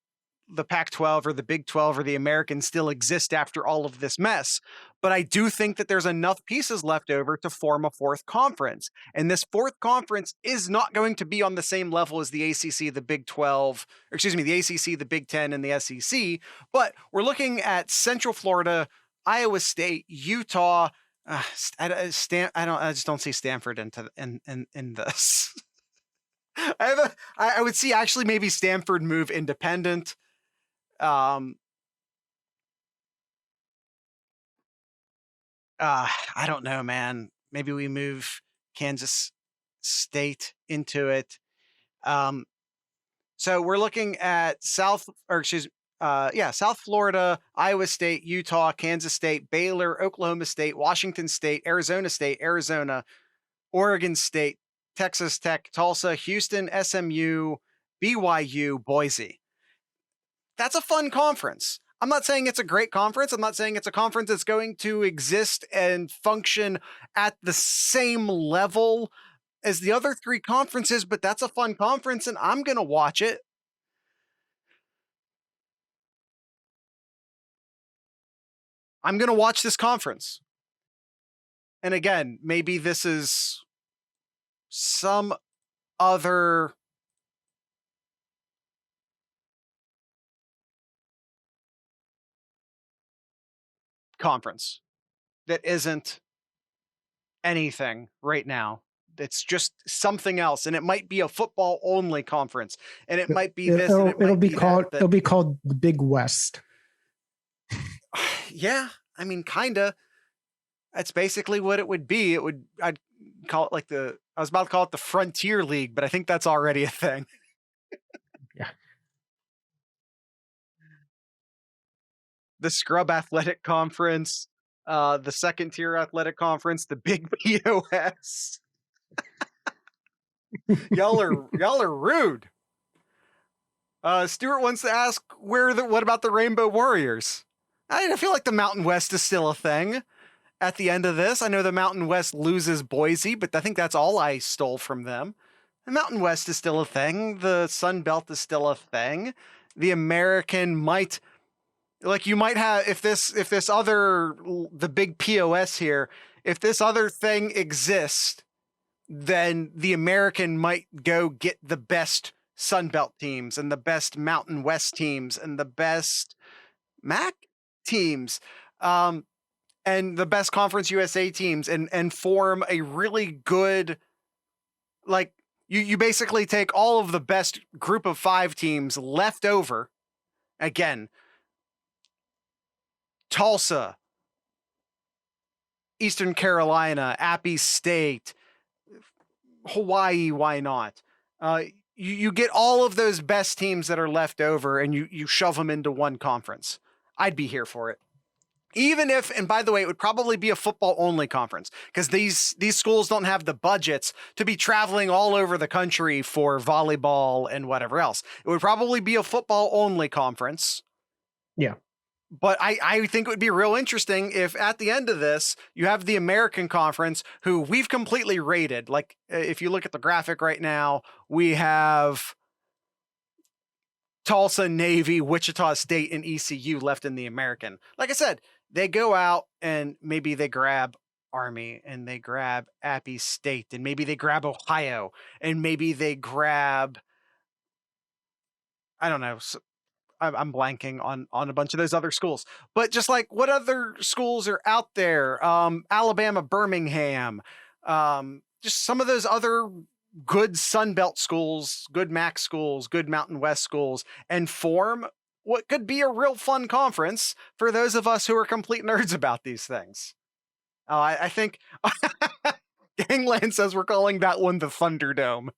the Pac-12 or the Big 12 or the American still exist after all of this mess. But I do think that there's enough pieces left over to form a fourth conference. And this fourth conference is not going to be on the same level as the ACC, the Big 12, or excuse me, the ACC, the Big 10, and the SEC. But we're looking at Central Florida, Iowa State, Utah. I just don't see Stanford in this. I would see actually maybe Stanford move independent. I don't know, man. Maybe we move Kansas State into it. So we're looking at South Florida, Iowa State, Utah, Kansas State, Baylor, Oklahoma State, Washington State, Arizona, Oregon State, Texas Tech, Tulsa, Houston, SMU, BYU, Boise. That's a fun conference. I'm not saying it's a great conference. I'm not saying it's a conference that's going to exist and function at the same level as the other three conferences, but that's a fun conference and I'm going to watch it. I'm going to watch this conference. And again, maybe this is some other conference that isn't anything right now. It's just something else, and it might be a football only conference, and it might be this. It'll be called the Big West. Yeah, I mean, kinda. That's basically what it would be. I'd call it like I was about to call it the Frontier League, but I think that's already a thing. Yeah. The Scrub Athletic Conference, the second tier athletic conference, the Big POS. y'all are rude. Stuart wants to ask what about the Rainbow Warriors? I feel like the Mountain West is still a thing at the end of this. I know the Mountain West loses Boise, but I think that's all I stole from them. The Mountain West is still a thing. The Sun Belt is still a thing. The American might, like, you might have, if this other, the big POS here, if this other thing exists, then the American might go get the best Sun Belt teams and the best Mountain West teams and the best MAC teams. And the best Conference USA teams and form a really good, like, you basically take all of the best group of 5 teams left over. Again, Tulsa, Eastern Carolina, Appy State, Hawaii, why not? You get all of those best teams that are left over and you shove them into one conference. I'd be here for it. Even if, and by the way, it would probably be a football only conference because these schools don't have the budgets to be traveling all over the country for volleyball and whatever else. It would probably be a football only conference. Yeah. But I think it would be real interesting if at the end of this, you have the American Conference, who we've completely rated. Like, if you look at the graphic right now, we have Tulsa, Navy, Wichita State, and ECU left in the American. Like I said, they go out and maybe they grab Army and they grab Appy State and maybe they grab Ohio and maybe they grab, I don't know, I'm blanking on a bunch of those other schools, but just like what other schools are out there? Alabama, Birmingham, just some of those other good Sun Belt schools, good MAC schools, good Mountain West schools, and form what could be a real fun conference for those of us who are complete nerds about these things. I think Gangland says we're calling that one the Thunderdome.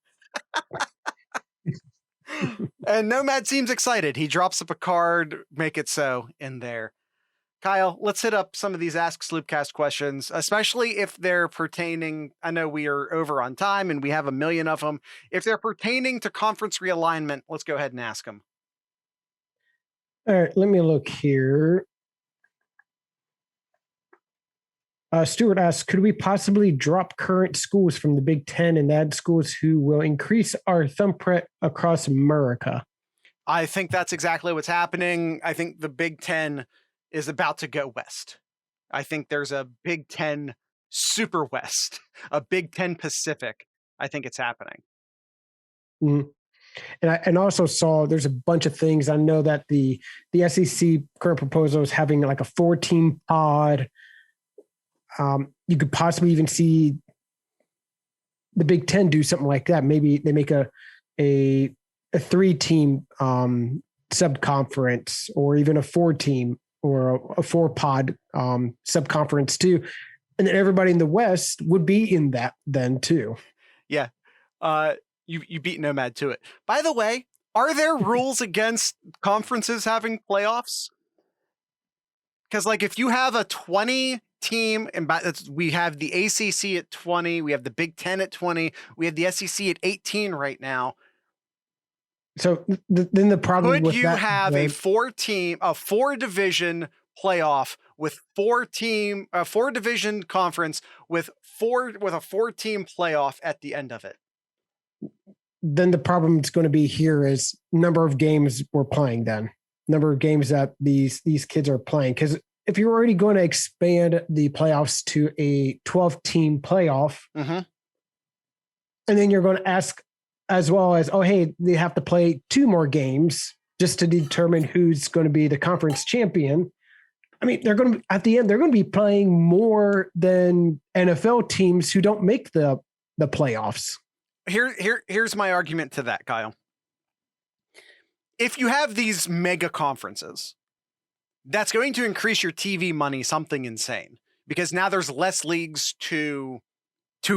And Nomad seems excited. He drops up a card, make it so in there. Kyle, let's hit up some of these Ask Sloopcast questions, especially if they're pertaining. I know we are over on time and we have a million of them. If they're pertaining to conference realignment, let's go ahead and ask them. All right, let me look here. Stuart asks, could we possibly drop current schools from the Big Ten and add schools who will increase our thumbprint across America? I think that's exactly what's happening. I think the Big Ten is about to go west. I think there's a Big Ten Super West, a Big Ten Pacific. I think it's happening. Mm-hmm. And I also saw there's a bunch of things. I know that the SEC current proposal is having like a 4-team pod. You could possibly even see the Big Ten do something like that. Maybe they make a 3-team subconference, or even a 4-team or a 4-pod subconference too. And then everybody in the West would be in that then too. Yeah. You beat Nomad to it. By the way, are there rules against conferences having playoffs? Because like if you have a 20 team, and we have the ACC at 20, we have the Big Ten at 20, we have the SEC at 18 right now. So then the problem could with you that, have a 4-division playoff with 4-division conference with a 4-team playoff at the end of it? Then the problem that's going to be here is number of games we're playing. Then number of games that these kids are playing, because if you're already going to expand the playoffs to a 12-team playoff, mm-hmm. and then you're going to ask as well as, oh, hey, they have to play 2 more games just to determine who's going to be the conference champion. I mean, they're going to, at the end, they're going to be playing more than NFL teams who don't make the playoffs. Here's my argument to that, Kyle. If you have these mega conferences, that's going to increase your TV money something insane, because now there's less leagues to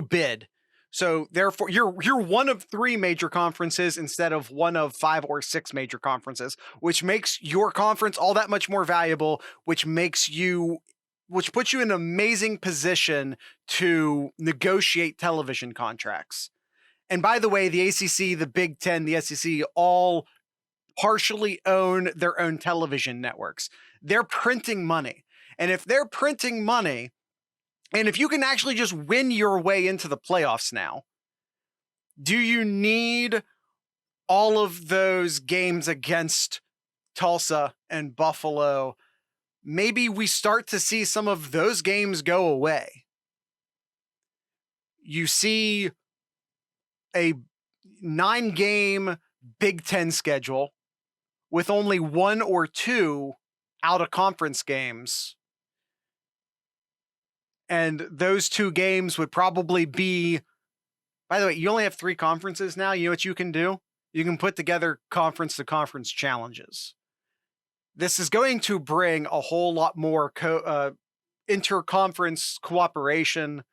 bid. So therefore, you're one of 3 major conferences instead of one of 5 or 6 major conferences, which makes your conference all that much more valuable, which puts you in an amazing position to negotiate television contracts. And by the way, the ACC, the Big Ten, the SEC all partially own their own television networks. They're printing money. And if they're printing money, and if you can actually just win your way into the playoffs now, do you need all of those games against Tulsa and Buffalo? Maybe we start to see some of those games go away. You see a 9-game Big Ten schedule with only 1 or 2 out of conference games. And those 2 games would probably be, by the way, you only have 3 conferences now. You know what you can do? You can put together conference to conference challenges. This is going to bring a whole lot more interconference cooperation.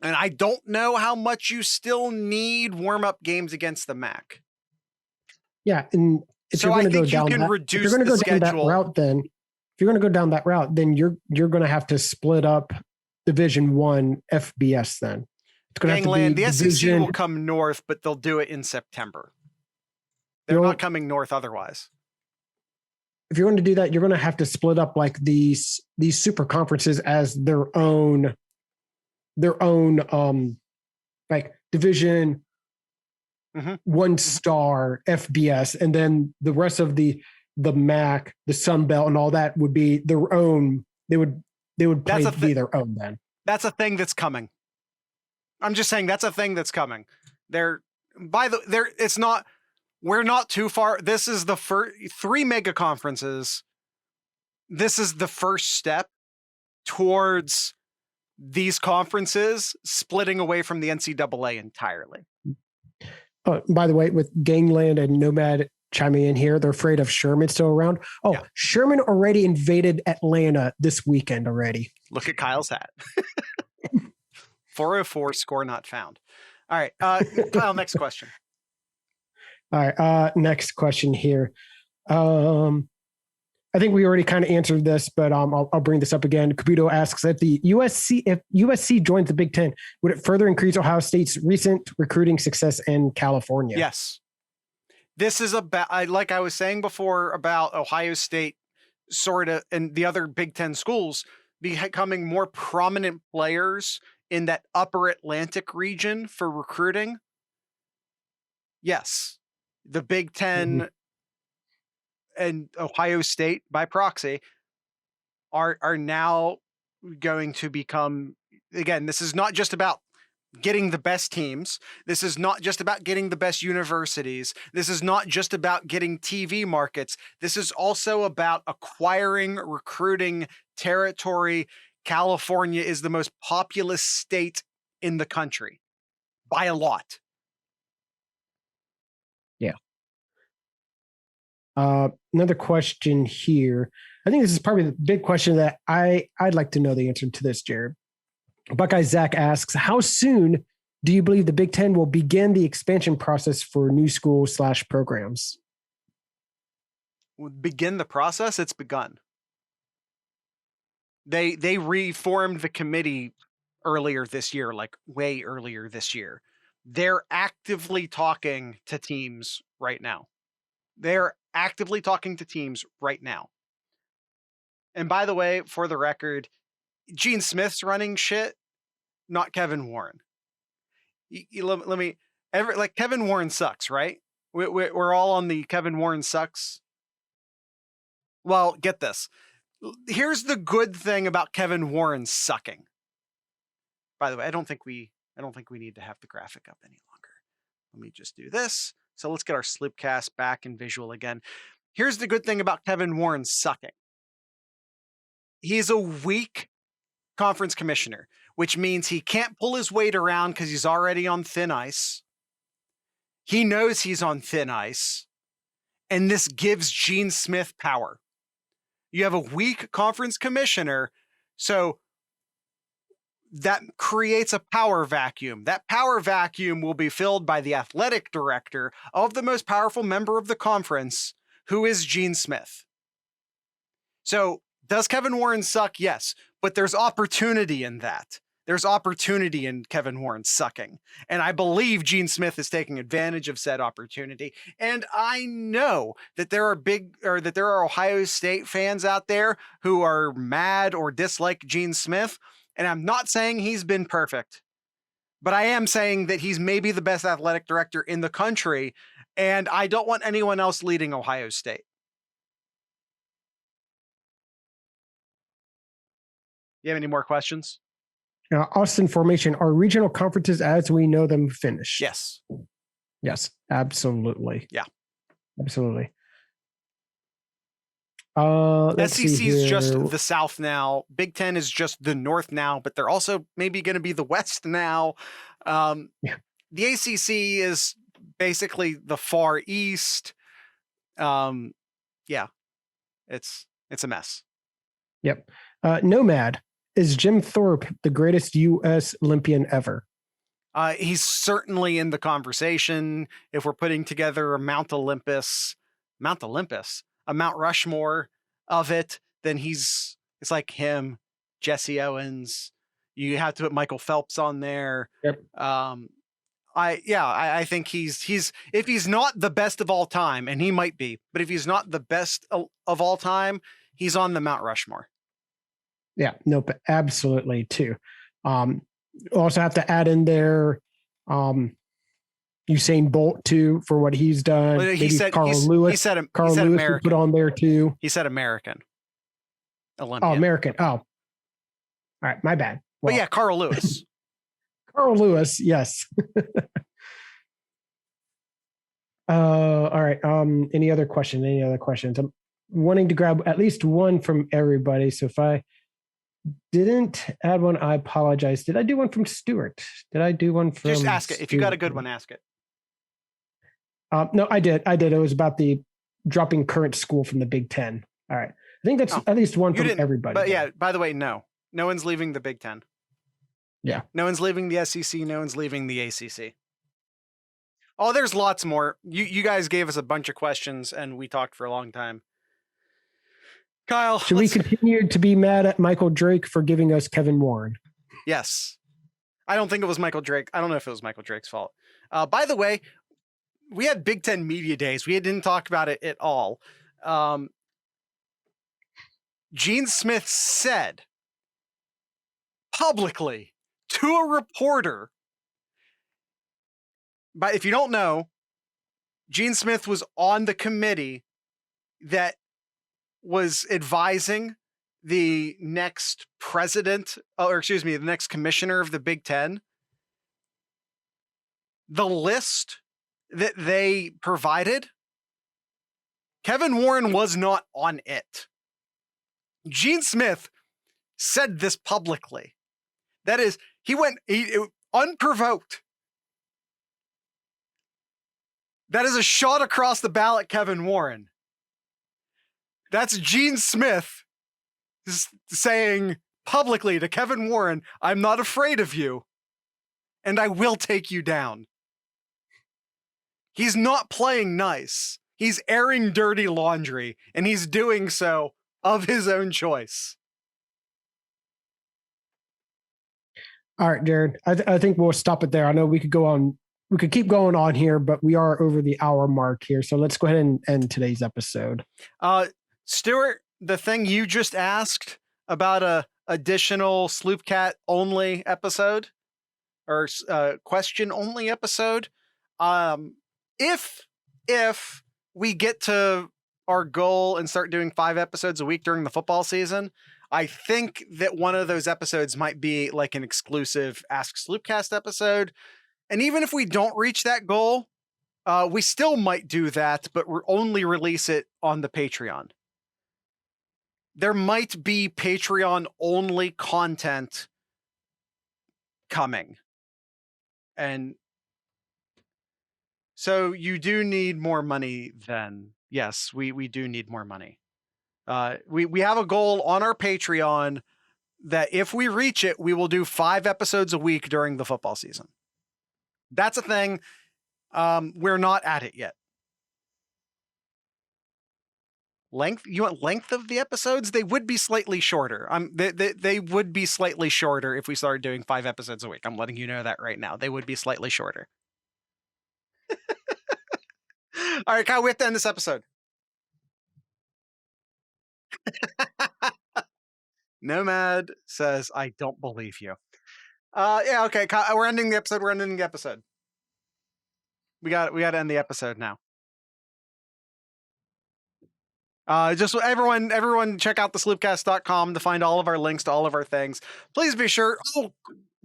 And I don't know how much you still need warm-up games against the MAC. Yeah, and if you're going to go down that route, then if you're going to go down that route, then you're going to have to split up Division 1 FBS. Then it's going to have to be the SEC will come north, but they'll do it in September. They're not coming north otherwise. If you're going to do that, you're going to have to split up like these super conferences as their own like Division 1-star FBS, and then the rest of the MAC, the Sun Belt, and all that would be their own. They would be their own then. That's a thing that's coming. I'm just saying that's a thing that's coming. It's not. We're not too far. This is the first 3 mega conferences. This is the first step towards these conferences splitting away from the NCAA entirely. By the way, with Gangland and Nomad chiming in here, they're afraid of Sherman still around. Oh, yeah. Sherman already invaded Atlanta this weekend already. Look at Kyle's hat. 404, score not found. All right. Kyle, next question. All right. Next question here. I think we already kind of answered this, but I'll bring this up again. Caputo asks if USC joins the Big Ten, would it further increase Ohio State's recent recruiting success in California? Yes. This is about, like I was saying before about Ohio State sort of and the other Big Ten schools becoming more prominent players in that upper Atlantic region for recruiting. Yes. The Big Ten and Ohio State by proxy are now going to become, again, this is not just about getting the best teams. This is not just about getting the best universities. This is not just about getting TV markets. This is also about acquiring, recruiting territory. California is the most populous state in the country by a lot. Yeah. Another question here. I think this is probably the big question that I'd like to know the answer to this, Jared. Buckeye Zach asks, how soon do you believe the Big Ten will begin the expansion process for new school/programs? Begin the process? It's begun. They reformed the committee earlier this year, like way earlier this year. They're actively talking to teams right now. They're actively talking to teams right now. And by the way, for the record, Gene Smith's running shit, not Kevin Warren. Let me, like, Kevin Warren sucks, right? We're all on the Kevin Warren sucks. Well, get this. Here's the good thing about Kevin Warren sucking. By the way, I don't think we need to have the graphic up any longer. Let me just do this. So let's get our Slipcast back in visual again. Here's the good thing about Kevin Warren sucking. He's a weak conference commissioner, which means he can't pull his weight around because he's already on thin ice. He knows he's on thin ice. And this gives Gene Smith power. You have a weak conference commissioner, so that creates a power vacuum. That power vacuum will be filled by the athletic director of the most powerful member of the conference, who is Gene Smith. So, does Kevin Warren suck? Yes, but there's opportunity in that. There's opportunity in Kevin Warren sucking. And I believe Gene Smith is taking advantage of said opportunity. And I know that there are Ohio State fans out there who are mad or dislike Gene Smith. And I'm not saying he's been perfect, but I am saying that he's maybe the best athletic director in the country. And I don't want anyone else leading Ohio State. You have any more questions? Austin formation, are regional conferences as we know them finished? Yes. Yes, absolutely. Yeah. Absolutely. SEC is just the South now. Big Ten is just the North now, but they're also maybe going to be the West now. The ACC is basically the Far East. Yeah, it's a mess. Yep. Nomad, is Jim Thorpe the greatest U.S. Olympian ever? He's certainly in the conversation. If we're putting together a Mount Olympus, a Mount Rushmore of it, then it's like him, Jesse Owens. You have to put Michael Phelps on there. Yep. I think he's if he's not the best of all time, and he might be, but if he's not the best of all time, he's on the Mount Rushmore. Yeah, nope, absolutely too. Also have to add in there Usain Bolt too for what he's done. Well, Maybe Carl Lewis. He said Lewis American. Put on there too. He said American. Olympian. Oh, American. Oh, all right, my bad. Well, but yeah, Carl Lewis. Carl Lewis, yes. All right. Any other questions? I'm wanting to grab at least one from everybody. So if I didn't add one, I apologize. Did I do one from Stuart? Did I do one from? Just ask it. Stuart? If you got a good one, ask it. No, I did. It was about the dropping current school from the Big Ten. All right. I think that's at least one from everybody. But yeah, by the way, no one's leaving the Big Ten. Yeah. No one's leaving the SEC. No one's leaving the ACC. Oh, there's lots more. You guys gave us a bunch of questions, and we talked for a long time. Kyle, should we continue to be mad at Michael Drake for giving us Kevin Warren? Yes. I don't think it was Michael Drake. I don't know if it was Michael Drake's fault. By the way, we had Big Ten Media Days. We didn't talk about it at all. Gene Smith said publicly to a reporter, but if you don't know, Gene Smith was on the committee that was advising the next president, or excuse me, the next commissioner of the Big Ten. The list that they provided, Kevin Warren was not on it. Gene Smith said this publicly. That is, he unprovoked. That is a shot across the bow at Kevin Warren. That's Gene Smith saying publicly to Kevin Warren, I'm not afraid of you, and I will take you down. He's not playing nice. He's airing dirty laundry, and he's doing so of his own choice. All right, Jared, I think we'll stop it there. I know we could go on. We could keep going on here, but we are over the hour mark here. So let's go ahead and end today's episode. Stuart, the thing you just asked about a additional Sloopcat only episode or question only episode. If we get to our goal and start doing 5 episodes a week during the football season, I think that one of those episodes might be like an exclusive Ask Sloopcast episode. And even if we don't reach that goal, we still might do that, but we're only release it on the Patreon. There might be Patreon only content coming. And so you do need more money then. Yes, we do need more money. We have a goal on our Patreon that if we reach it, we will do 5 episodes a week during the football season. That's a thing. We're not at it yet. Length? You want length of the episodes? They would be slightly shorter. They would be slightly shorter if we started doing 5 episodes a week. I'm letting you know that right now. They would be slightly shorter. All right, Kyle, we have to end this episode. Nomad says, I don't believe you. Yeah, okay, Kyle, we're ending the episode. We got to end the episode now. Just everyone check out thesloopcast.com to find all of our links to all of our things. Please be sure. Oh,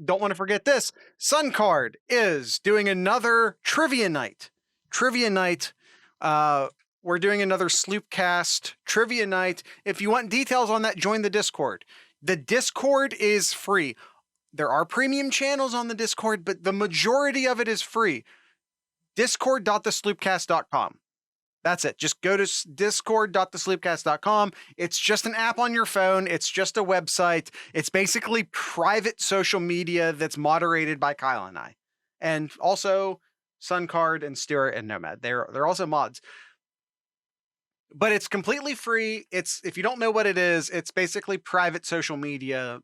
don't want to forget this. Suncard is doing another trivia night. We're doing another Sloopcast trivia night. If you want details on that, join the Discord. The Discord is free. There are premium channels on the Discord, but the majority of it is free. Discord.thesloopcast.com. That's it. Just go to discord.thesloopcast.com. It's just an app on your phone. It's just a website. It's basically private social media that's moderated by Kyle and I. And also Suncard and Stuart and Nomad. They're also mods. But it's completely free. If you don't know what it is, it's basically private social media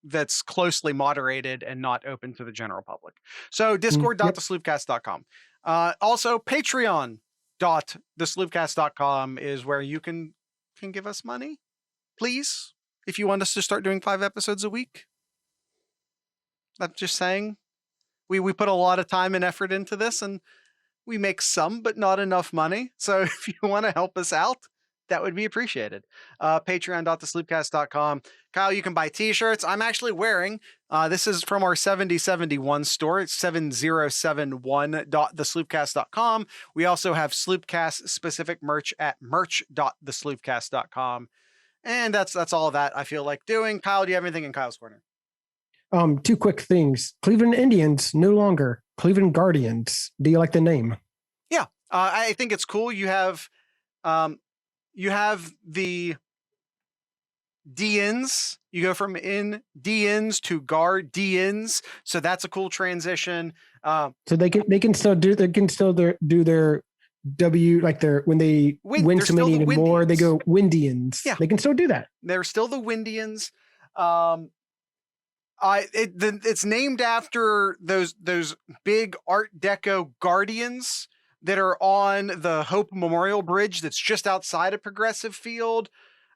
that's closely moderated and not open to the general public. So discord.thesloopcast.com. Also patreon.thesloopcast.com is where you can give us money, please, if you want us to start doing 5 episodes a week. I'm just saying, we put a lot of time and effort into this, and we make some, but not enough money. So if you want to help us out, that would be appreciated. Patreon.thesloopcast.com. Kyle, you can buy t-shirts. I'm actually wearing, this is from our 7071 store. It's 7071.thesloopcast.com. We also have Sloopcast specific merch at merch.thesloopcast.com. And that's all that I feel like doing. Kyle, do you have anything in Kyle's corner? 2 quick things. Cleveland Indians, no longer Cleveland Guardians. Do you like the name? Yeah, I think it's cool. You have the D-ins. You go from in D-ins to guard D-ins. So that's a cool transition. So they can still do their W, like when they win so many more, they go Windians. Yeah, they can still do that. They're still the Windians. It's named after those big Art Deco guardians that are on the Hope Memorial Bridge that's just outside of Progressive Field.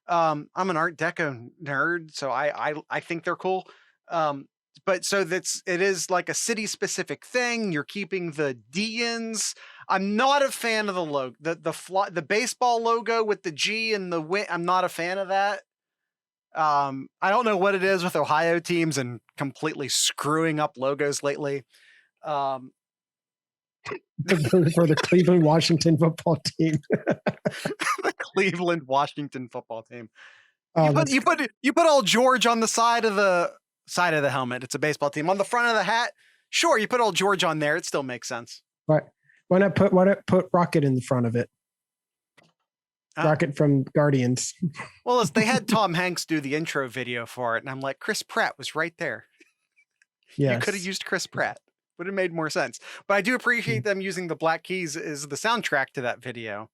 I'm an Art Deco nerd, so I think they're cool. But so it is like a city specific thing. You're keeping the D-ins. I'm not a fan of the logo, the baseball logo with the G and the win. I'm not a fan of that. I don't know what it is with Ohio teams and completely screwing up logos lately. For the Cleveland Washington football team. The Cleveland Washington football team. You put old George on the side of the helmet. It's a baseball team. On the front of the hat, sure, you put old George on there. It still makes sense. Right. Why not put Rocket in the front of it? Rocket from Guardians. Well, they had Tom Hanks do the intro video for it, and I'm like, Chris Pratt was right there. Yes. You could have used Chris Pratt. Would have made more sense. But I do appreciate them using the Black Keys as the soundtrack to that video.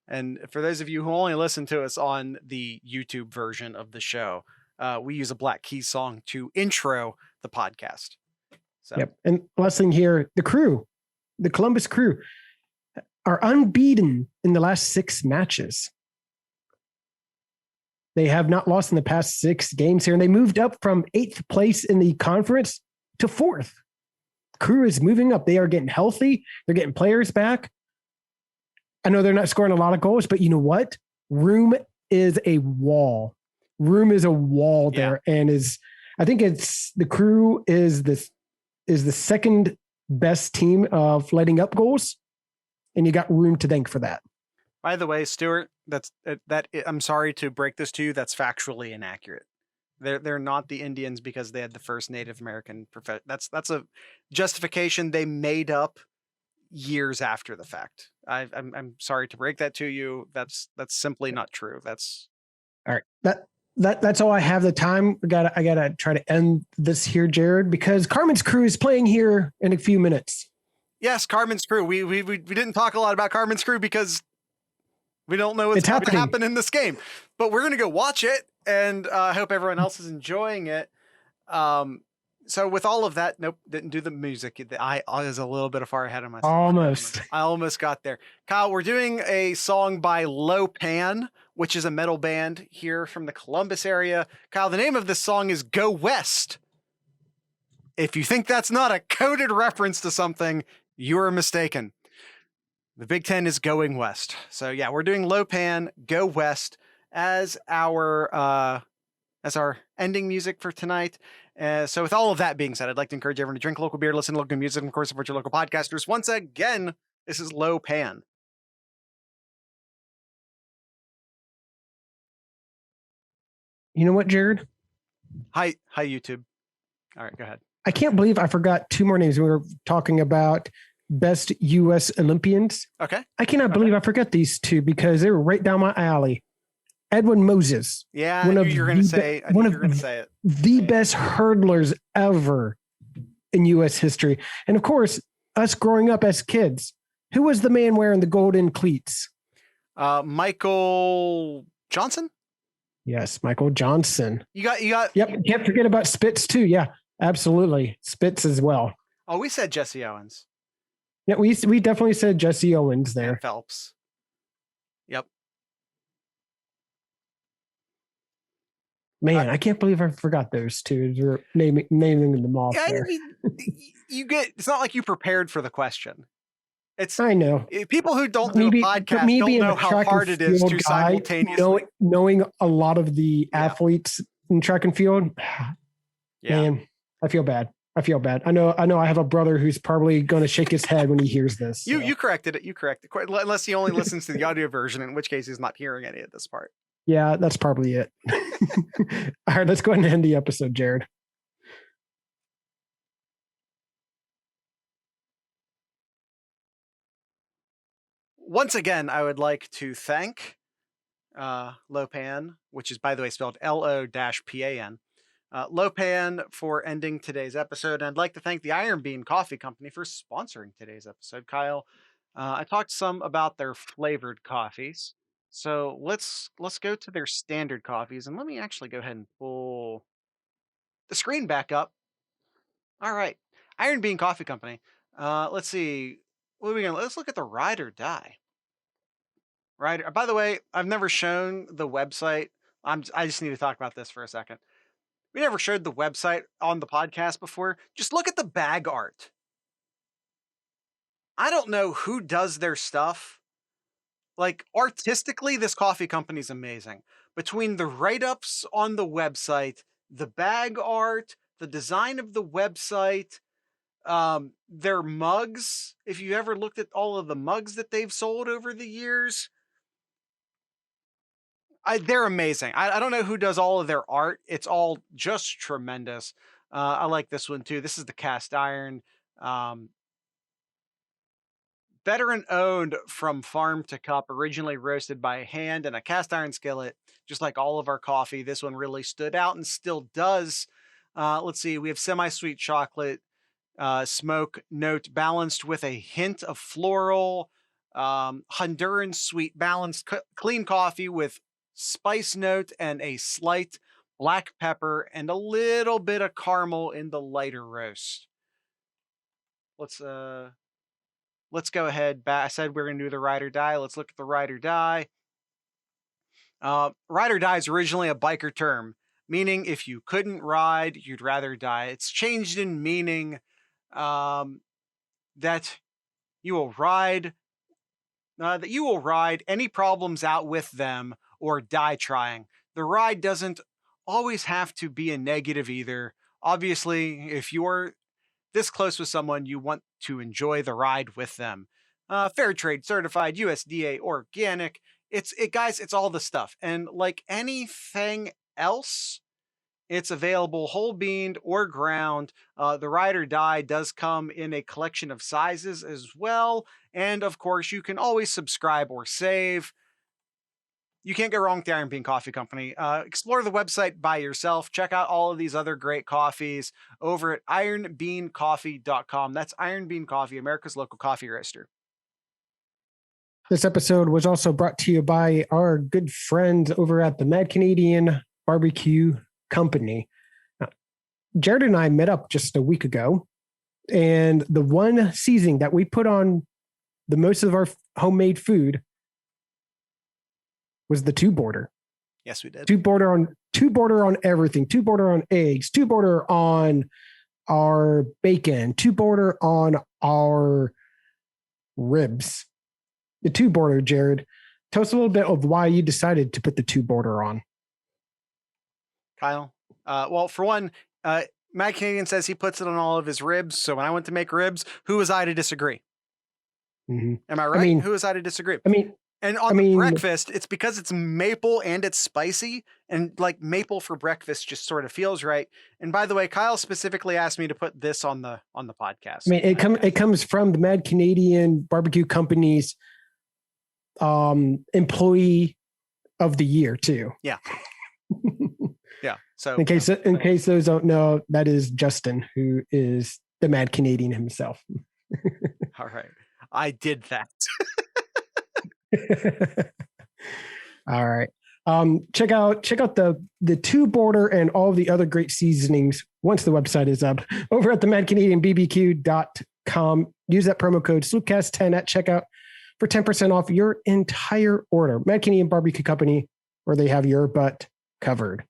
And for those of you who only listen to us on the YouTube version of the show, we use a Black Keys song to intro the podcast. So. Yep. And last thing here, the Columbus Crew are unbeaten in the last 6 matches. They have not lost in the past 6 games here, and they moved up from 8th place in the conference to 4th. Crew is moving up. They are getting healthy. They're getting players back. I know they're not scoring a lot of goals, but you know what? Room is a wall. Room is a wall there, and I think the Crew is the second best team of letting up goals. And you got Room to thank for that. By the way, Stuart, I'm sorry to break this to you. That's factually inaccurate. They're not the Indians because they had the first Native American profession. That's a justification they made up years after the fact. I'm sorry to break that to you. That's simply not true. That's all right. That's all I have the time. I gotta try to end this here, Jared, because Carmen's Crew is playing here in a few minutes. Yes, Carmen's Crew. We didn't talk a lot about Carmen's Crew because we don't know what's going to happen in this game. But we're going to go watch it, and I hope everyone else is enjoying it. So with all of that, nope, didn't do the music. I was a little bit far ahead of myself. Almost. I almost got there. Kyle, we're doing a song by Low Pan, which is a metal band here from the Columbus area. Kyle, the name of this song is Go West. If you think that's not a coded reference to something, you're mistaken. The Big Ten is going west. So yeah, we're doing Low Pan, Go West as our ending music for tonight. So with all of that being said, I'd like to encourage everyone to drink local beer, listen to local music, and of course support your local podcasters. Once again, this is Low Pan. You know what, Jared? Hi YouTube. All right, go ahead. I can't believe I forgot 2 more names. We were talking about best U.S. Olympians. Okay. I cannot believe I forgot these 2 because they were right down my alley. Edwin Moses. Yeah, I knew you were going to say it. The best hurdlers ever in U.S. history. And of course, us growing up as kids, who was the man wearing the golden cleats? Michael Johnson? Yes, Michael Johnson. You got. Yep. Can't forget about Spitz too. Yeah, absolutely. Spitz as well. Oh, we said Jesse Owens. Yeah, we definitely said Jesse Owens there. And Phelps. Yep. Man, I can't believe I forgot those 2. You're naming them off. Yeah, there. I mean, it's not like you prepared for the question. I know. People who don't do a podcast don't know how hard it is to simultaneously knowing a lot of the athletes in track and field. Yeah. Man, I feel bad. I know I have a brother who's probably going to shake his head when he hears this. So. You corrected it. Unless he only listens to the audio version, in which case he's not hearing any of this part. Yeah, that's probably it. All right, let's go ahead and end the episode, Jared. Once again, I would like to thank Lopan, which is, by the way, spelled Lo-Pan. Lopan for ending today's episode. And I'd like to thank the Iron Bean Coffee Company for sponsoring today's episode. Kyle, I talked some about their flavored coffees. So let's go to their standard coffees. And let me actually go ahead and pull the screen back up. All right. Iron Bean Coffee Company. Let's see. What are we gonna? Let's look at the ride or die. Right. By the way, I've never shown the website. I just need to talk about this for a second. We never showed the website on the podcast before. Just look at the bag art. I don't know who does their stuff. Like, artistically, this coffee company is amazing. Between the write-ups on the website, the bag art, the design of the website, their mugs. If you ever looked at all of the mugs that they've sold over the years, they're amazing. I don't know who does all of their art. It's all just tremendous. I like this one too. This is the cast iron. Veteran owned from farm to cup, originally roasted by hand in a cast iron skillet, just like all of our coffee. This one really stood out and still does. Let's see. We have semi-sweet chocolate smoke note balanced with a hint of floral. Honduran sweet balanced clean coffee with spice note and a slight black pepper and a little bit of caramel in the lighter roast. Let's go ahead. I said we're going to do the ride or die. Let's look at the ride or die. Ride or die is originally a biker term, meaning if you couldn't ride, you'd rather die. It's changed in meaning that you will ride any problems out with them or die trying. The ride doesn't always have to be a negative either. Obviously, if you're this close with someone, you want to enjoy the ride with them. Fair trade certified, USDA organic. Guys, it's all the stuff. And like anything else, it's available whole beaned or ground. The ride or die does come in a collection of sizes as well. And of course, you can always subscribe or save. You can't go wrong with the Iron Bean Coffee Company. Explore the website by yourself. Check out all of these other great coffees over at ironbeancoffee.com. That's Iron Bean Coffee, America's local coffee roaster. This episode was also brought to you by our good friends over at the Mad Canadian Barbecue Company. Now, Jared and I met up just a week ago, and the one seasoning that we put on the most of our homemade food was the two border. Yes, we did. Two border on everything. Two border on eggs. Two border on our bacon. Two border on our ribs. The two border, Jared. Tell us a little bit of why you decided to put the two border on. Kyle. Well, for one, Mad Canadian says he puts it on all of his ribs. So when I went to make ribs, who was I to disagree? Mm-hmm. Am I right? Who was I to disagree? And on the breakfast, it's because it's maple and it's spicy, and like maple for breakfast just sort of feels right. And by the way, Kyle specifically asked me to put this on the podcast. It comes from the Mad Canadian Barbecue Company's employee of the year too. Yeah. Yeah. So in case those don't know, that is Justin, who is the Mad Canadian himself. All right. I did that. All right. Check out the two border and all the other great seasonings once the website is up over at the madcanadianbbq.com. Use that promo code SloopCast10 at checkout for 10% off your entire order. Mad Canadian Barbecue Company, where they have your butt covered.